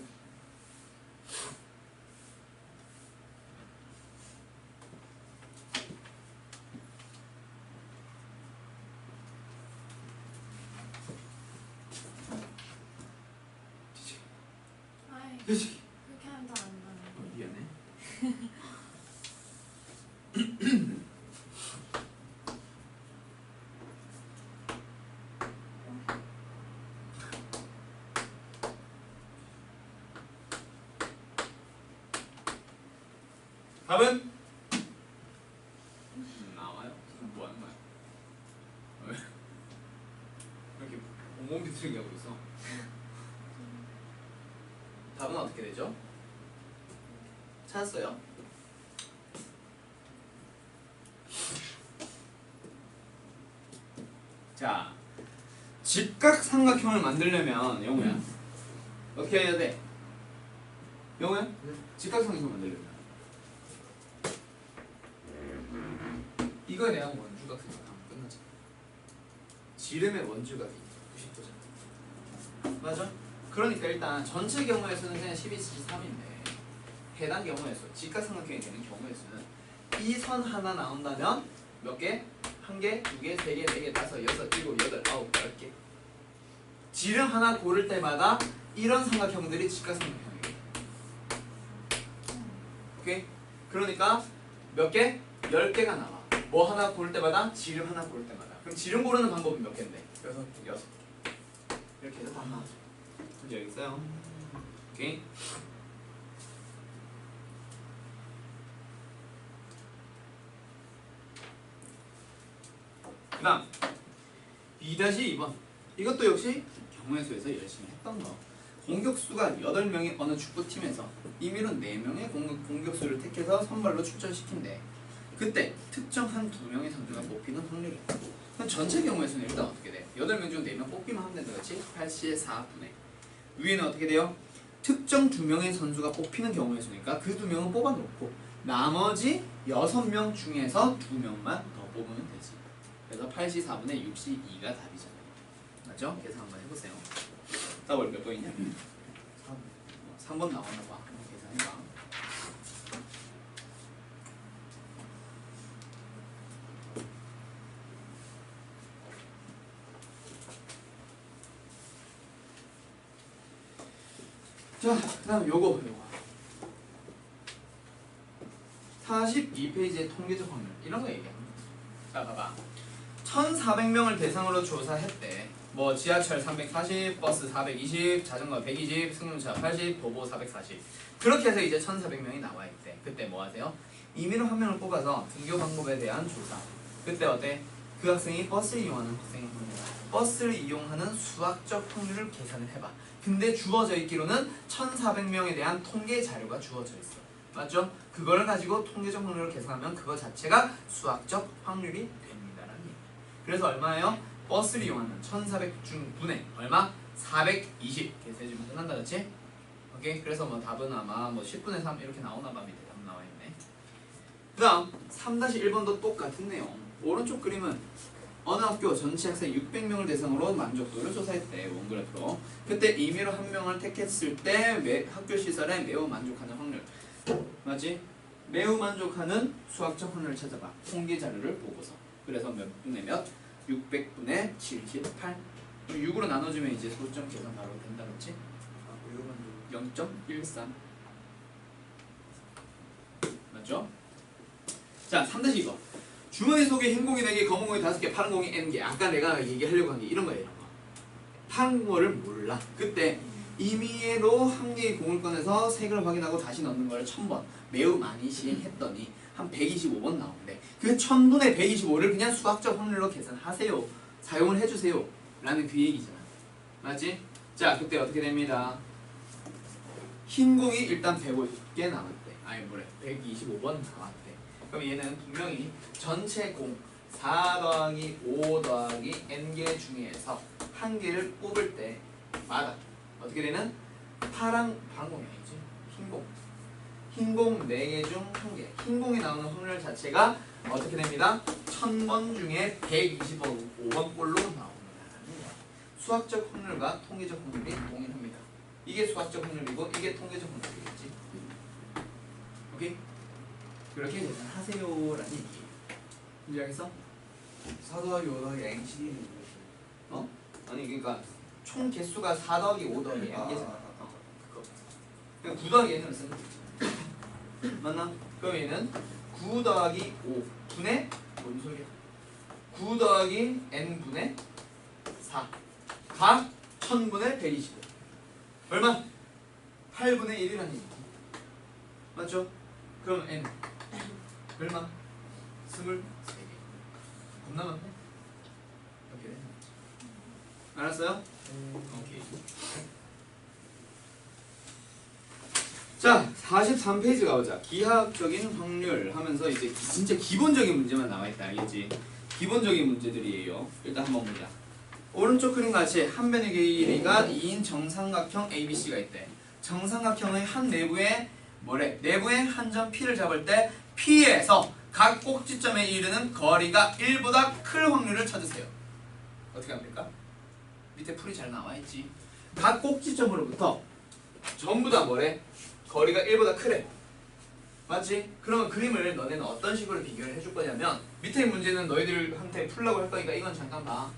아이, 그치? 그렇게 하면 안 나요. 미안해. 답은? 나와요? 뭐 하는 거야? 왜? 이렇게 엉엉 비틀게 하고 있어? 답은 어떻게 되죠? 찾았어요? 자, 직각 삼각형을 만들려면 영우야 어떻게 해야 돼? 영우야? 직각 삼각형 만들려면 이거에 대한 원주각 생각하면 끝나지. 지름의 원주각이 90도잖아. 맞아? 그러니까 일단 전체 경우의 수는 그냥 12-3인데 해당 경우의 수, 직각삼각형이 되는 경우의 수는 이 선 하나 나온다면 몇 개? 1개, 2개, 3개, 4개, 5, 6, 7, 8, 9, 10개. 지름 하나 고를 때마다 이런 삼각형들이 직각삼각형이에요. 오케이? 그러니까 몇 개? 10개가 나와. 뭐 하나 고를 때마다? 지름 하나 고를 때마다. 그럼 지름 고르는 방법은 몇 개인데? 6개. 이렇게 해서 답 나오죠. 문제 여기 있어요. 오케이? 그 다음 2-2번. 이것도 역시 경우의 수에서 열심히 했던 거. 공격수가 8명이 어느 축구팀에서 임의로 4명의 공격수를 택해서 선발로 출전시킨대. 그때 특정한 2명의 선수가 뽑히는 확률이 있다고. 그럼 전체 경우의 수는 일단 어떻게 돼? 8명 중 4명 뽑기만 하면 된다, 그렇지? 8C의 4분의 위에는 어떻게 돼요? 특정 2명의 선수가 뽑히는 경우의 수니까 그 2명은 뽑아놓고 나머지 6명 중에서 2명만 더 뽑으면 되지. 그래서 8C 4분의 6C 2가 답이잖아요. 맞죠? 계산 한번 해보세요. 답을 몇 번이냐? 3번 나왔나 봐. 계산해봐. 자, 그 다음 요거 42페이지의 통계적 확률 이런 거 얘기합니다. 자, 봐봐. 1,400명을 대상으로 조사했대. 뭐 지하철 340, 버스 420, 자전거 120, 승용차 80, 도보 440. 그렇게 해서 이제 1,400명이 나와 있대. 그때 뭐 하세요? 임의로 한 명을 뽑아서 등교 방법에 대한 조사. 그때 어때? 그 학생이 버스를 이용하는 학생의 확률, 버스를 이용하는 수학적 확률을 계산을 해봐. 근데 주어져 있기로는 1,400명에 대한 통계 자료가 주어져 있어. 맞죠? 그걸 가지고 통계적 확률을 계산하면 그거 자체가 수학적 확률이 됩니다라는 얘기. 그래서 얼마예요? 버스를 이용하는 1,400 중 분의 얼마? 420 계산해주면 끝난다, 그렇지? 오케이? 그래서 뭐 답은 아마 뭐 10분의 3 이렇게 나오나 봐. 밑에 답 나와있네. 그 다음 3-1번도 똑같은 내용. 오른쪽 그림은 어느 학교 전체 학생 600명을 대상으로 만족도를 조사했대. 원그래프로. 그때 임의로 한 명을 택했을 때 학교 시설에 매우 만족하는 확률. 맞지? 매우 만족하는 수학적 확률을 찾아봐. 통계 자료를 보고서. 그래서 몇 분의 몇? 600분의 78. 6으로 나눠주면 이제 소점 계산 바로 된다, 그렇지? 아, 이거만 0.13. 맞죠? 자, 3-2번. 주머니 속에 흰 공이 4개, 검은 공이 5개, 파란 공이 N개. 아까 내가 얘기하려고 한 게 이런 거예요. 이런 거. 파란 거를 몰라. 그때 임의로 한 개의 공을 꺼내서 색을 확인하고 다시 넣는 걸 1000번 매우 많이 시행했더니 한 125번 나오는데 그 1000분의 125를 그냥 수학적 확률로 계산하세요. 사용을 해주세요. 라는 그 얘기잖아. 맞지? 자, 그때 어떻게 됩니다. 흰 공이 일단 150개 나왔대. 아니 뭐래 125번 나왔대. 그럼 얘는 분명히 전체 공 4 더하기 5 더하기 n개 중에서 한 개를 뽑을 때마다 어떻게 되는? 파란 공이 아니지. 흰공 4개 중 1개. 흰공이 나오는 확률 자체가 어떻게 됩니다? 1000번 중에 125번 꼴로 나옵니다. 수학적 확률과 통계적 확률이 동일합니다. 이게 수학적 확률이고 이게 통계적 확률이겠지. 오케이? 그렇게 계산하세요라는 얘기예요. 이해하겠어? 4 더하기 5 더하기 N CD는 어? 아니 그러니까 총 개수가 4 더하기 5 더하기 N개잖아. 그거. 그러니까 9 더하기 N을 쓰는 거지. 맞나? 그럼 얘는 9 더하기 5 분의 뭔 소리야? 9 더하기 N분의 4 가 1000분의 125 얼마? 8분의 1이라는 얘기 맞죠? 그럼 N 얼마? 23개 겁나 많네 이렇게 돼 알았어요? 오케이 자 43페이지 가보자. 기하학적인 확률 하면서 이제 진짜 기본적인 문제만 나와있다 알겠지? 기본적인 문제들이에요. 일단 한번 보자. 오른쪽 그림 같이 한 변의 길이가 2인 정삼각형 ABC가 있대. 정삼각형의 한 내부에 뭐래? 내부의 한 점 P를 잡을 때 P에서 각 꼭지점에 이르는 거리가 1보다 클 확률을 찾으세요. 어떻게 합니까? 밑에 풀이 잘 나와있지. 각 꼭지점으로부터 전부 다 뭐래? 거리가 1보다 크래. 맞지? 그러면 그림을 너네는 어떤 식으로 비교를 해줄 거냐면 밑에 문제는 너희들한테 풀라고 할 거니까 이건 잠깐 봐.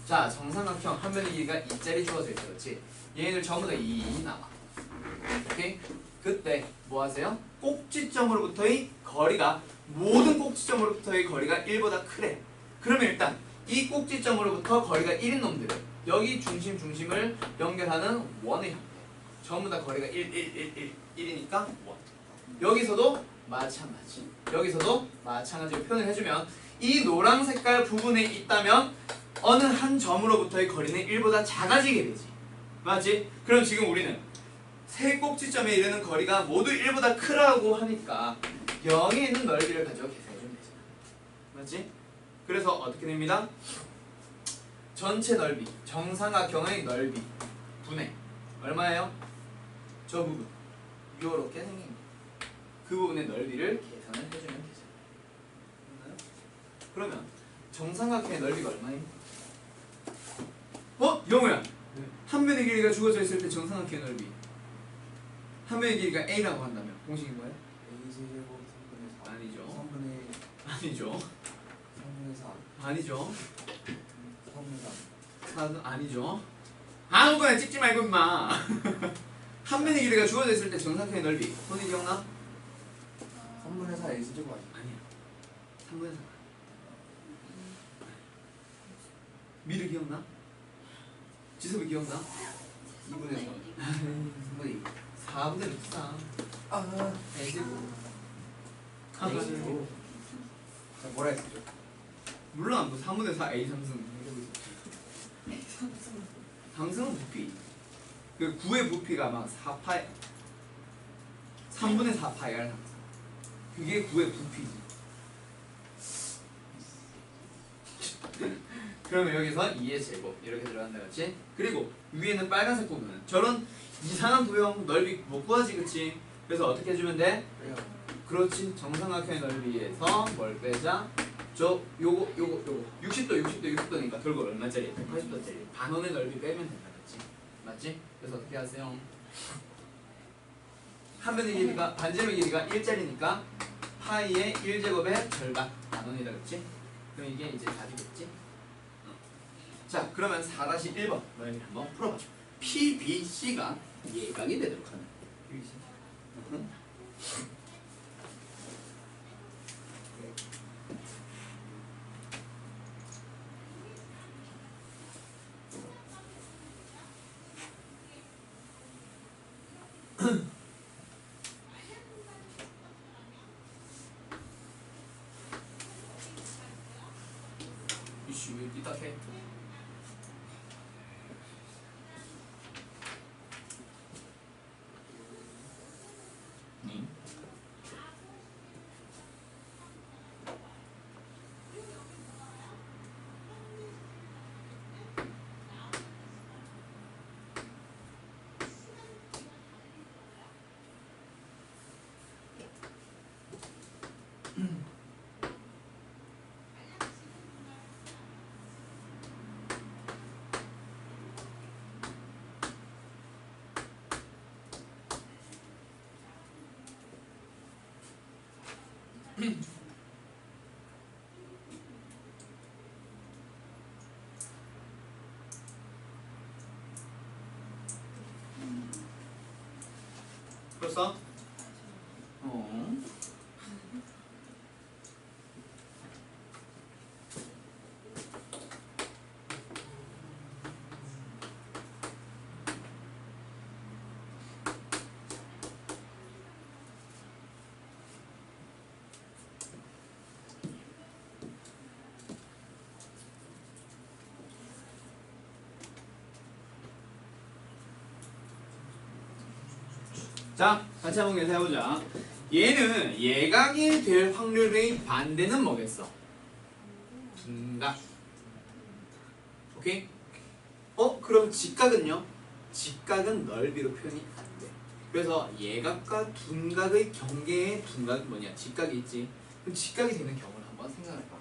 자, 정삼각형 한 변의 길이가 2짜리 주어져 있어. 그렇지? 얘네들 전부 다 2 나와. 오케이? 그때 뭐 하세요? 꼭지점으로부터의 거리가 모든 꼭지점으로부터의 거리가 1보다 크래. 그러면 일단 이 꼭지점으로부터 거리가 1인 놈들을 여기 중심을 연결하는 원의 형태. 전부 다 거리가 1이니까 원. 여기서도 마찬가지. 여기서도 마찬가지로 표현을 해주면 이 노란 색깔 부분에 있다면 어느 한 점으로부터의 거리는 1보다 작아지게 되지. 맞지? 그럼 지금 우리는 세 꼭지점에 이르는 거리가 모두 1보다 크라고 하니까 여기 있는 넓이를 가지고 계산해주면 되잖아. 맞지? 그래서 어떻게 됩니다? 전체 넓이, 정삼각형의 넓이 분의 얼마예요? 저 부분 요렇게 생긴 거. 그 부분의 넓이를 계산을 해주면 되죠. 맞나요? 그러면 정삼각형의 넓이가 얼마예요? 영우야! 한 변의 길이가 주어져 있을 때 정삼각형의 넓이 한 변의 길이가 A라고 한다면 공식이 뭐예요? A 제곱 3분의 4 아니죠. 3분의 아니죠. 3분의 4 아니죠. 3분의 4는 아니죠. 아무거나 찍지 말고 임마. 한 변의 길이가 주어져 있을 때 정삼각형의 넓이 손이 기억나? 3분의 4 A 제곱 아니야. 3분의 4 미르 기억나? 지섭이 기억나? 2분의 4 3분의 2 4분의 4 A제곱 A 제곱 자 뭐라 했었죠? 물론 뭐 3분의 4 A 상승 상승은 부피 그 9의 부피가 아마 4파이 3분의 4파이알 상승 그게 9의 부피지. 그러면 여기서 2의 제곱 이렇게 들어간다 그렇지? 그리고 위에는 빨간색 부분은 저런 이상한 도형 넓이 못 구하지 그치? 그래서 어떻게 해주면 돼? 왜요? 그렇지 정삼각형의 넓이에서 뭘 빼자? 저 요거 60도니까 돌고 얼마짜리? 180도짜리 반원의 넓이 빼면 된다 그랬지? 맞지? 그래서 어떻게 하세요? 한 변의 길이가 반지름의 길이가 1짜리니까 파이의 1제곱의 절반 반원이라 그랬지? 그럼 이게 이제 답이겠지? 자 그러면 4-1번 너희들이 한번 풀어봐. PBC가 예각이 되도록 하는 이씨 왜 삐딱해? 벌써? 자, 같이 한번 계산해보자. 얘는 예각이 될 확률의 반대는 뭐겠어? 둔각. 오케이? 그럼 직각은요? 직각은 넓이로 표현이 안 돼. 그래서 예각과 둔각의 경계에 둔각이 뭐냐? 직각이 있지. 그럼 직각이 되는 경우를 한번 생각해봐.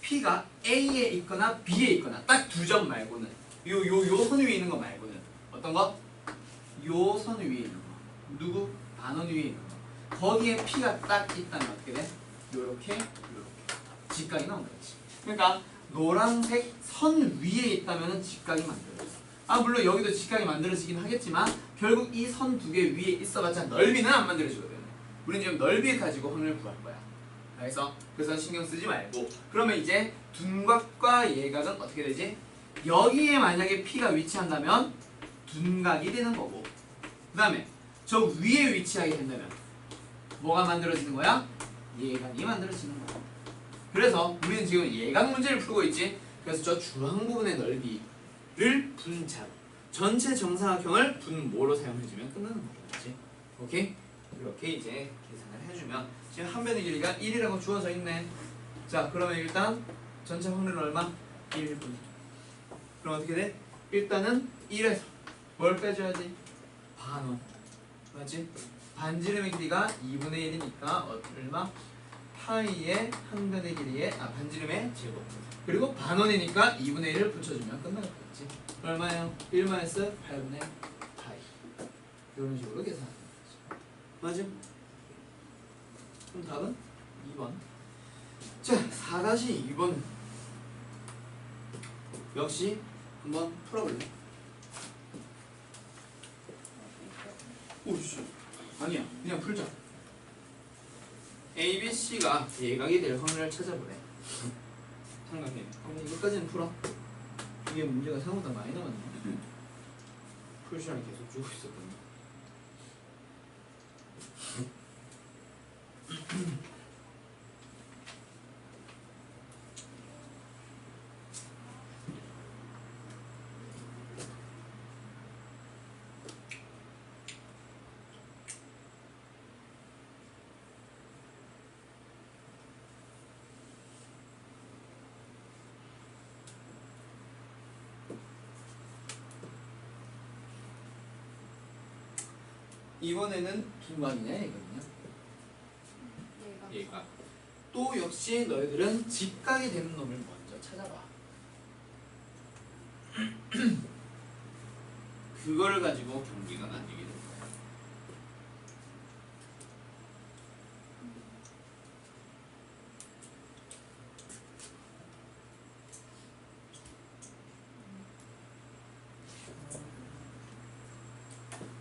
P가 A에 있거나 B에 있거나 딱 두 점 말고는 요 선 위에 있는 거 말고는 어떤 거? 요 선 위에 있는 거. 누구? 반원 위에 있는 거. 거기에 P가 딱 있다면 어떻게 돼? 요렇게 직각이 나온 거지. 그러니까 노란색 선 위에 있다면 직각이 만들어졌어. 물론 여기도 직각이 만들어지긴 하겠지만 결국 이 선 두 개 위에 있어봤자 넓이는 안 만들어지거든. 우리는 지금 넓이 가지고 확률을 구할 거야. 그래서 신경 쓰지 말고 그러면 이제 둔각과 예각은 어떻게 되지? 여기에 만약에 P가 위치한다면 둔각이 되는 거고 그 다음에 저 위에 위치하게 된다면 뭐가 만들어지는 거야? 예각이 만들어지는 거야. 그래서 우리는 지금 예각 문제를 풀고 있지. 그래서 저 중앙 부분의 넓이를 분자로 전체 정사각형을 분모로 사용해주면 끝나는 거겠지. 오케이? 이렇게 이제 계산을 해주면 지금 한 변의 길이가 1이라고 주어져 있네. 자 그러면 일단 전체 확률은 얼마? 1분. 그럼 어떻게 돼? 일단은 1에서 뭘 빼줘야지? 반원. 맞지? 반지름의 길이가 2분의 1이니까 얼마? 파이의 한 변의 길이에 반지름의 제곱. 그리고 반원이니까 2분의 1을 붙여주면 끝나겠지. 얼마예요? 1-8분의 파이. 이런 식으로 계산하는 거지. 맞지? 그럼 답은 2번. 자, 4-2번. 역시 한번 풀어볼래? 오씨. 아니야. 그냥 풀자. A, B, C가 예각이 될 확률을 찾아보래. 삼각형. 그럼 이것까지는 풀어. 이게 문제가 생각보다 많이 남았네. 풀 시간이 계속 주고 있었거든. 이번에는 둔각이냐 예각이냐? 얘가 예각. 또 역시 너희들은 직각이 되는 놈을 먼저 찾아봐. 그거를 가지고 경기가 나뉘게 될 거야.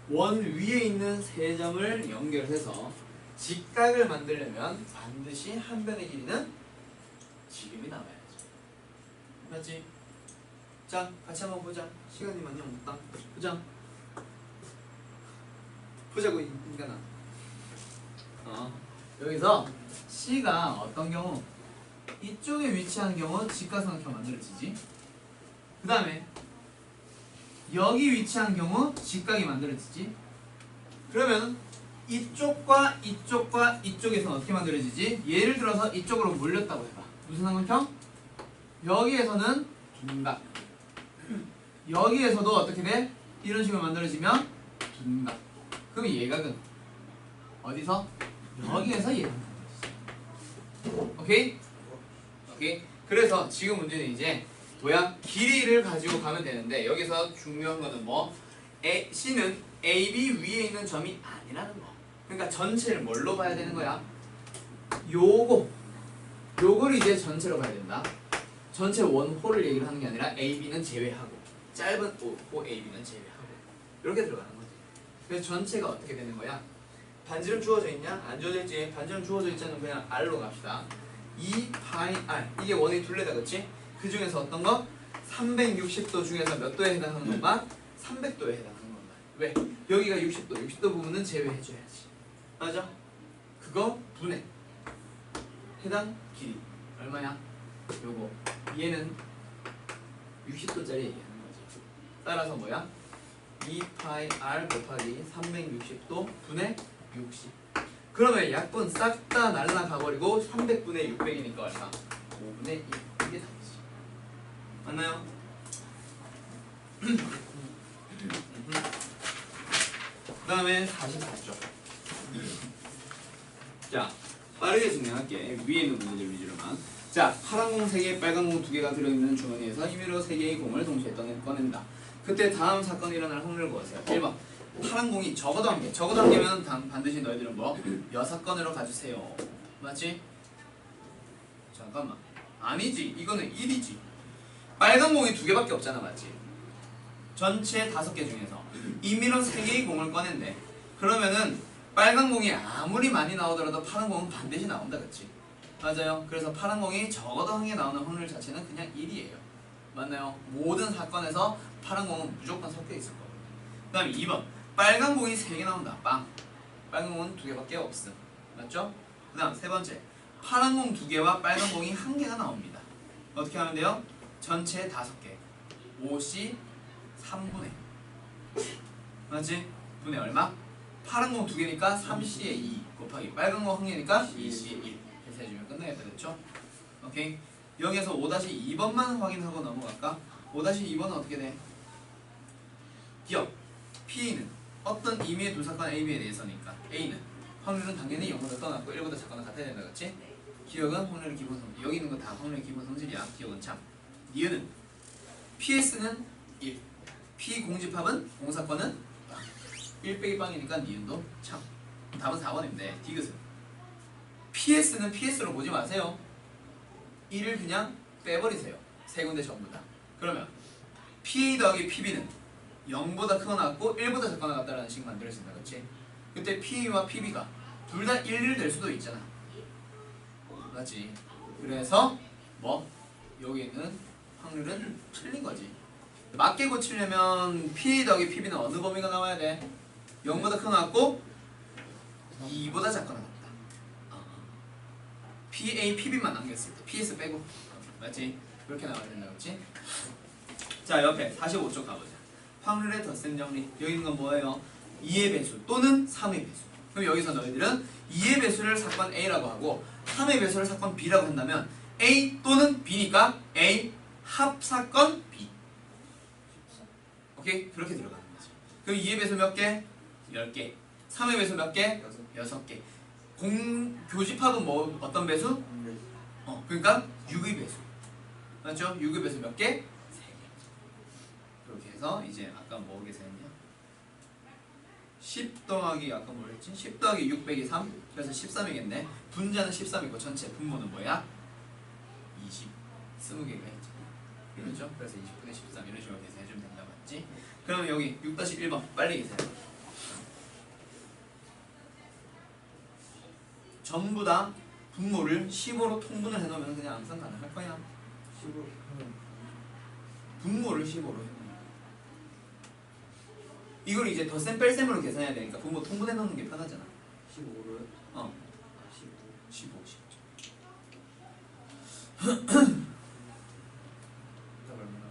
원 위에 있는 세 점을 연결해서 직각을 만들려면 반드시 한 변의 길이는 지름이 나와야지. 맞지? 자, 같이 한번 보자. 시간이 많이 없다. 보자. 보자고, 인간아. 여기서 C가 어떤 경우 이쪽에 위치한 경우 직각삼각형 만들어지지. 그 다음에 여기 위치한 경우 직각이 만들어지지. 그러면 이쪽과 이쪽과 이쪽에서는 어떻게 만들어지지? 예를 들어서 이쪽으로 몰렸다고 해봐. 무슨 삼각형? 여기에서는 둔각. 여기에서도 어떻게 돼? 이런 식으로 만들어지면 둔각. 그럼 예각은 어디서? 여기에서 예각 만들어지지. 오케이? 오케이? 그래서 지금 문제는 이제 뭐야? 길이를 가지고 가면 되는데 여기서 중요한 거는 뭐? C는 AB 위에 있는 점이 아니라는 거. 그러니까 전체를 뭘로 봐야 되는 거야? 요걸 이제 전체로 봐야 된다. 전체 원호를 얘기를 하는 게 아니라 AB는 제외하고 짧은 호 AB는 제외하고 이렇게 들어가는 거지. 그래서 전체가 어떻게 되는 거야? 반지름 주어져 있냐? 안 주어져 있지. 반지름 주어져 있자면 그냥 R로 갑시다. 2파이 R 이게 원의 둘레다, 그치? 그 중에서 어떤 거? 360도 중에서 몇 도에 해당하는 건가? 300도에 해당하는 건가? 왜? 여기가 60도 부분은 제외해줘야지. 맞아? 그거 분해. 해당 길이 얼마야? 요거. 얘는 60도짜리 얘기하는 거지. 따라서 뭐야? 2파이 R 곱하기 360도 분의 60. 그러면 약분 싹 다 날라가버리고 300분의 600이니까 얼마? 5분의 1. 이게 답이지. 맞나요? 그 다음에 44쪽. 자, 빠르게 진행할게. 위에 있는 문제들 위주로만. 자, 파란 공 3개, 빨간 공 2개가 들어있는 주머니에서 힘으로 3개의 공을 동시에 꺼낸다. 그때 다음 사건이 일어날 확률을 구하세요. 1번. 파란 공이 적어도 1개. 적어도 1개면 반드시 너희들은 뭐? 6건으로 가주세요. 맞지? 잠깐만. 아니지. 이거는 1이지. 빨간 공이 2개밖에 없잖아. 맞지? 전체 5개 중에서 임의로 3개의 공을 꺼낸대. 그러면은 빨간 공이 아무리 많이 나오더라도 파란 공은 반드시 나온다. 그치? 맞아요. 그래서 파란 공이 적어도 1개 나오는 확률 자체는 그냥 1이에요. 맞나요? 모든 사건에서 파란 공은 무조건 섞여 있을 거거든요. 그 다음에 2번. 빨간 공이 3개 나온다. 빵. 빨간 공은 2개밖에 없음. 맞죠? 그 다음 3번째. 파란 공 2개와 빨간 공이 1개가 나옵니다. 어떻게 하면 돼요? 전체 5개. 5C 3분의. 맞지? 분의 얼마? 파란 공 2개니까 3C에 2 곱하기 빨간 공 1개니까 2C에 1. 해서 해주면 끝나겠다. 됐죠? 오케이. 여기에서 5-2번만 확인하고 넘어갈까? 5-2번은 어떻게 돼? 기억. P는 어떤 임의의 두 사건 A, B에 대해서니까 A는 확률은 당연히 0보다 떠났고 1보다 작거나 같아야 된다. 그렇지? 기억은 확률의 기본 성질. 여기 있는 거 다 확률의 기본 성질이야. 기억은 참. 니은은 PS는 1. P 공집합은 공사건은 빵. 1 빼기 빵이니까 니은도 참. 답은 4번인데 디귿은 PS는 PS로 보지 마세요. 1을 그냥 빼버리세요. 세 군데 전부 다. 그러면 PA 더하기 PB는 0보다 크거나 같고 1보다 작거나 같다라는 식 만들어진다. 그렇지? 그때 PA와 PB가 둘 다 1일 될 수도 있잖아. 맞지? 그래서 뭐 여기 있는 확률은 틀린 거지. 맞게 고치려면 PA 더하기 PB는 어느 범위가 나와야 돼? 0보다 크거나 같고 2보다 작거나 같다. PA, PB만 남겼을 때 PS 빼고. 맞지? 그렇게 나와야 된다. 그렇지? 자, 옆에 45쪽 가보자. 확률의 덧셈 정리. 여기 있는 건 뭐예요? 2의 배수 또는 3의 배수. 그럼 여기서 너희들은 2의 배수를 사건 A라고 하고 3의 배수를 사건 B라고 한다면 A 또는 B니까 A 합사건 B. 오케이? 그렇게 들어가는 거지. 그럼 2의 배수 몇 개? 10개. 3의 배수 몇 개? 6개. 교집합은 뭐 어떤 배수? 그러니까 6의 배수. 맞죠? 6의 배수 몇 개? 3개. 그렇게 해서 이제 아까 뭐 계산했냐? 10 더하기 아까 뭐 했지? 10 더하기 6 빼기 3. 그래서 13이겠네. 분자는 13이고 전체 분모는 뭐야? 20. 20개가 있지. 그렇죠? 그래서 20분의 13 이런 식으로 계산해주면 된다 맞지? 그러면 여기 6-1번 빨리 계산해. 전부 다 분모를 15로 통분을 해놓으면 그냥 암산 가능할 거야. 15 분모를 15로 해놓으면 이걸 이제 덧셈 뺄셈으로 계산해야 되니까 분모 통분해 놓는 게 편하잖아. 15를 15 15 이따 얼마나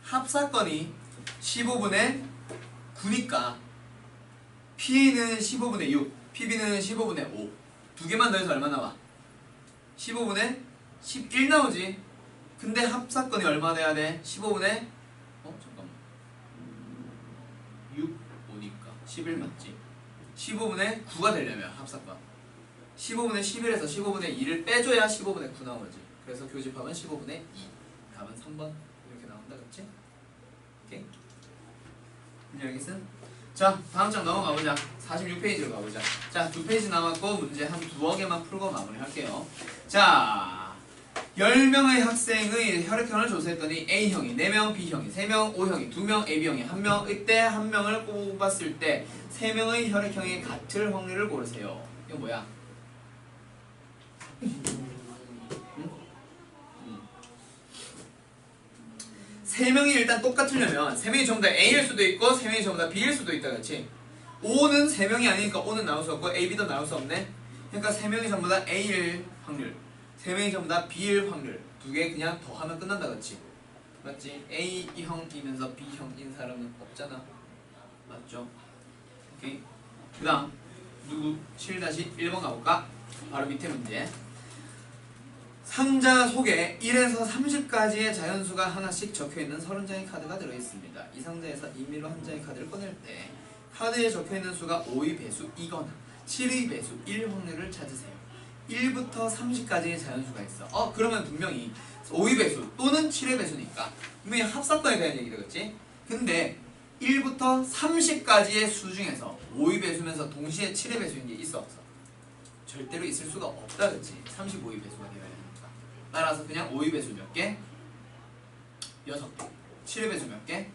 합사건이 15분의 9니까 P는 15분의 6, PB는 15분의 5. 두 개만 더해서 얼마 나와? 15분의 11 나오지. 근데 합사건이 얼마 돼야 돼? 15분의 잠깐만 6, 5니까 11 맞지? 15분의 9가 되려면 합사건 15분의 11에서 15분의 2를 빼줘야 15분의 9 나오지. 그래서 교집합은 15분의 2. 답은 3번 이렇게 나온다 그치? 오케이? 이제 알겠음? 자 다음 장 넘어가 보자. 46페이지로 가보자. 자 2페이지 남았고 문제 한 두어 개만 풀고 마무리할게요. 자 10명의 학생의 혈액형을 조사했더니 A형이 4명, B형이 3명, O형이 2명, AB형이 1명. 이때 1명을 뽑았을 때 3명의 혈액형이 같을 확률을 고르세요. 이거 뭐야? 세 명이 일단 똑같으려면 세 명이 전부 다 A일 수도 있고 세 명이 전부 다 B일 수도 있다, 그렇지? O는 세 명이 아니니까 O는 나올 수 없고 A, B도 나올 수 없네. 그러니까 세 명이 전부 다 A일 확률, 세 명이 전부 다 B일 확률 두 개 그냥 더하면 끝난다, 그렇지? 맞지? A형이면서 B형인 사람은 없잖아, 맞죠? 오케이. 그다음 누구 7-1번 가볼까? 바로 밑에 문제. 상자 속에 1에서 30까지의 자연수가 하나씩 적혀있는 30장의 카드가 들어있습니다. 이 상자에서 임의로 한 장의 카드를 꺼낼 때 카드에 적혀있는 수가 5의 배수이거나 7의 배수 1 확률을 찾으세요. 1부터 30까지의 자연수가 있어. 그러면 분명히 5의 배수 또는 7의 배수니까 분명히 합사건에 대한 얘기다, 그렇지? 근데 1부터 30까지의 수 중에서 5의 배수면서 동시에 7의 배수인 게 있어 없어? 절대로 있을 수가 없다, 그렇지? 35의 배수가 되어야 되니까. 따라서 그냥 5의 배수 몇 개? 6개. 7의 배수 몇 개?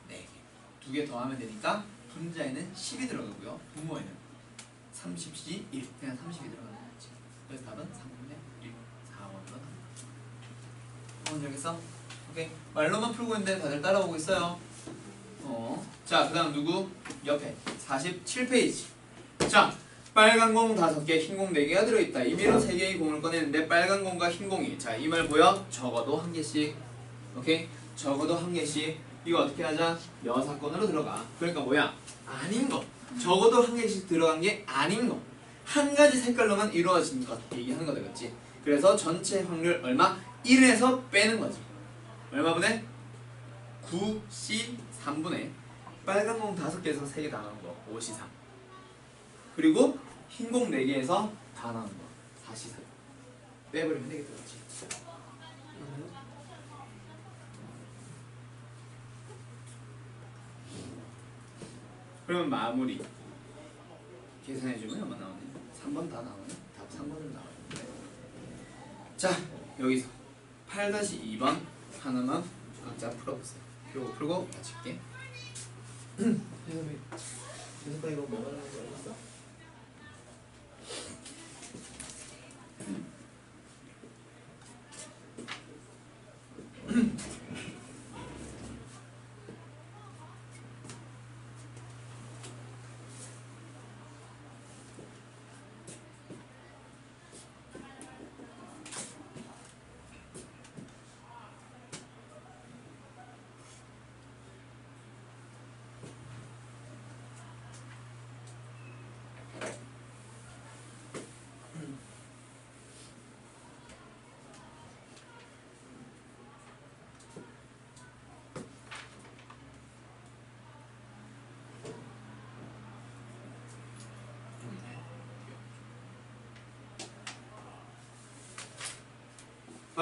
4개. 2개 더하면 되니까 분자에는 10이 들어가고요. 분모에는 30이 1. 그냥 30이 들어가는 거지. 그래서 답은 3분의 1. 4번으로 나옵니다. 알겠어? 오케이. 말로만 풀고 있는데 다들 따라오고 있어요. 자, 그 다음 누구? 옆에 47페이지. 자, 빨간 공 5개, 흰 공 4개가 들어있다. 임의로 3개의 공을 꺼내는데 빨간 공과 흰 공이, 자, 이 말 보여? 적어도 1개씩. 오케이? 적어도 1개씩. 이거 어떻게 하자? 여사건으로 들어가. 그러니까 뭐야? 아닌 거. 적어도 1개씩 들어간 게 아닌 거. 한 가지 색깔로만 이루어진 것 얘기하는 거다, 그렇지? 그래서 전체 확률 얼마? 1에서 빼는 거지. 얼마분의? 9C 3분의 빨간 공 5개에서 3개 다 나온 거 5C 3. 그리고 흰 공 4개에서 다 나온 거 4C 3. 빼버리면 되겠다, 그렇지? 그러면 마무리 계산해주면 얼마 나오네? 3번 다 나오네? 답 3번으로 나와요. 자, 여기서 8-2번 하나만 각자 풀어보세요. 요거 풀고 마칠게. 연습반 이거 뭐 하는 거 알겠어?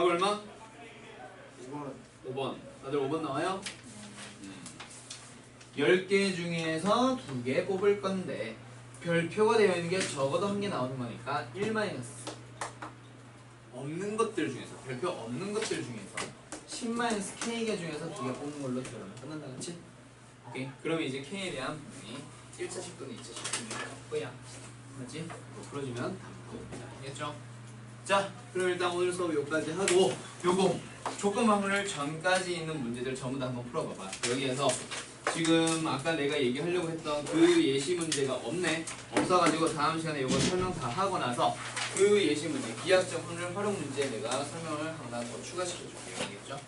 답 얼마? 5번. 5번. 다들 5번 나와요? 10개 중에서 2개 뽑을 건데 별표가 되어 있는 게 적어도 1개 나오는 거니까 1 마이너스 없는 것들 중에서 별표 없는 것들 중에서 10 마이너스 K개 중에서 2개 뽑는 걸로 들어가면 끝난다, 그치? 오케이. 그러면 이제 K에 대한 부분이 1차식 또는 2차식 중에 거야. 맞지? 이거 풀어주면 답입니다. 알겠죠? 자, 그럼 일단 오늘 수업 여기까지 하고 요거 조건 방문을 전까지 있는 문제들 전부 다 한번 풀어봐봐. 여기에서 지금 아까 내가 얘기하려고 했던 그 예시 문제가 없어가지고 다음 시간에 이거 설명 다 하고 나서 그 예시 문제, 기하학적 확률 활용 문제 내가 설명을 하나 더 추가시켜줄게요. 알겠죠?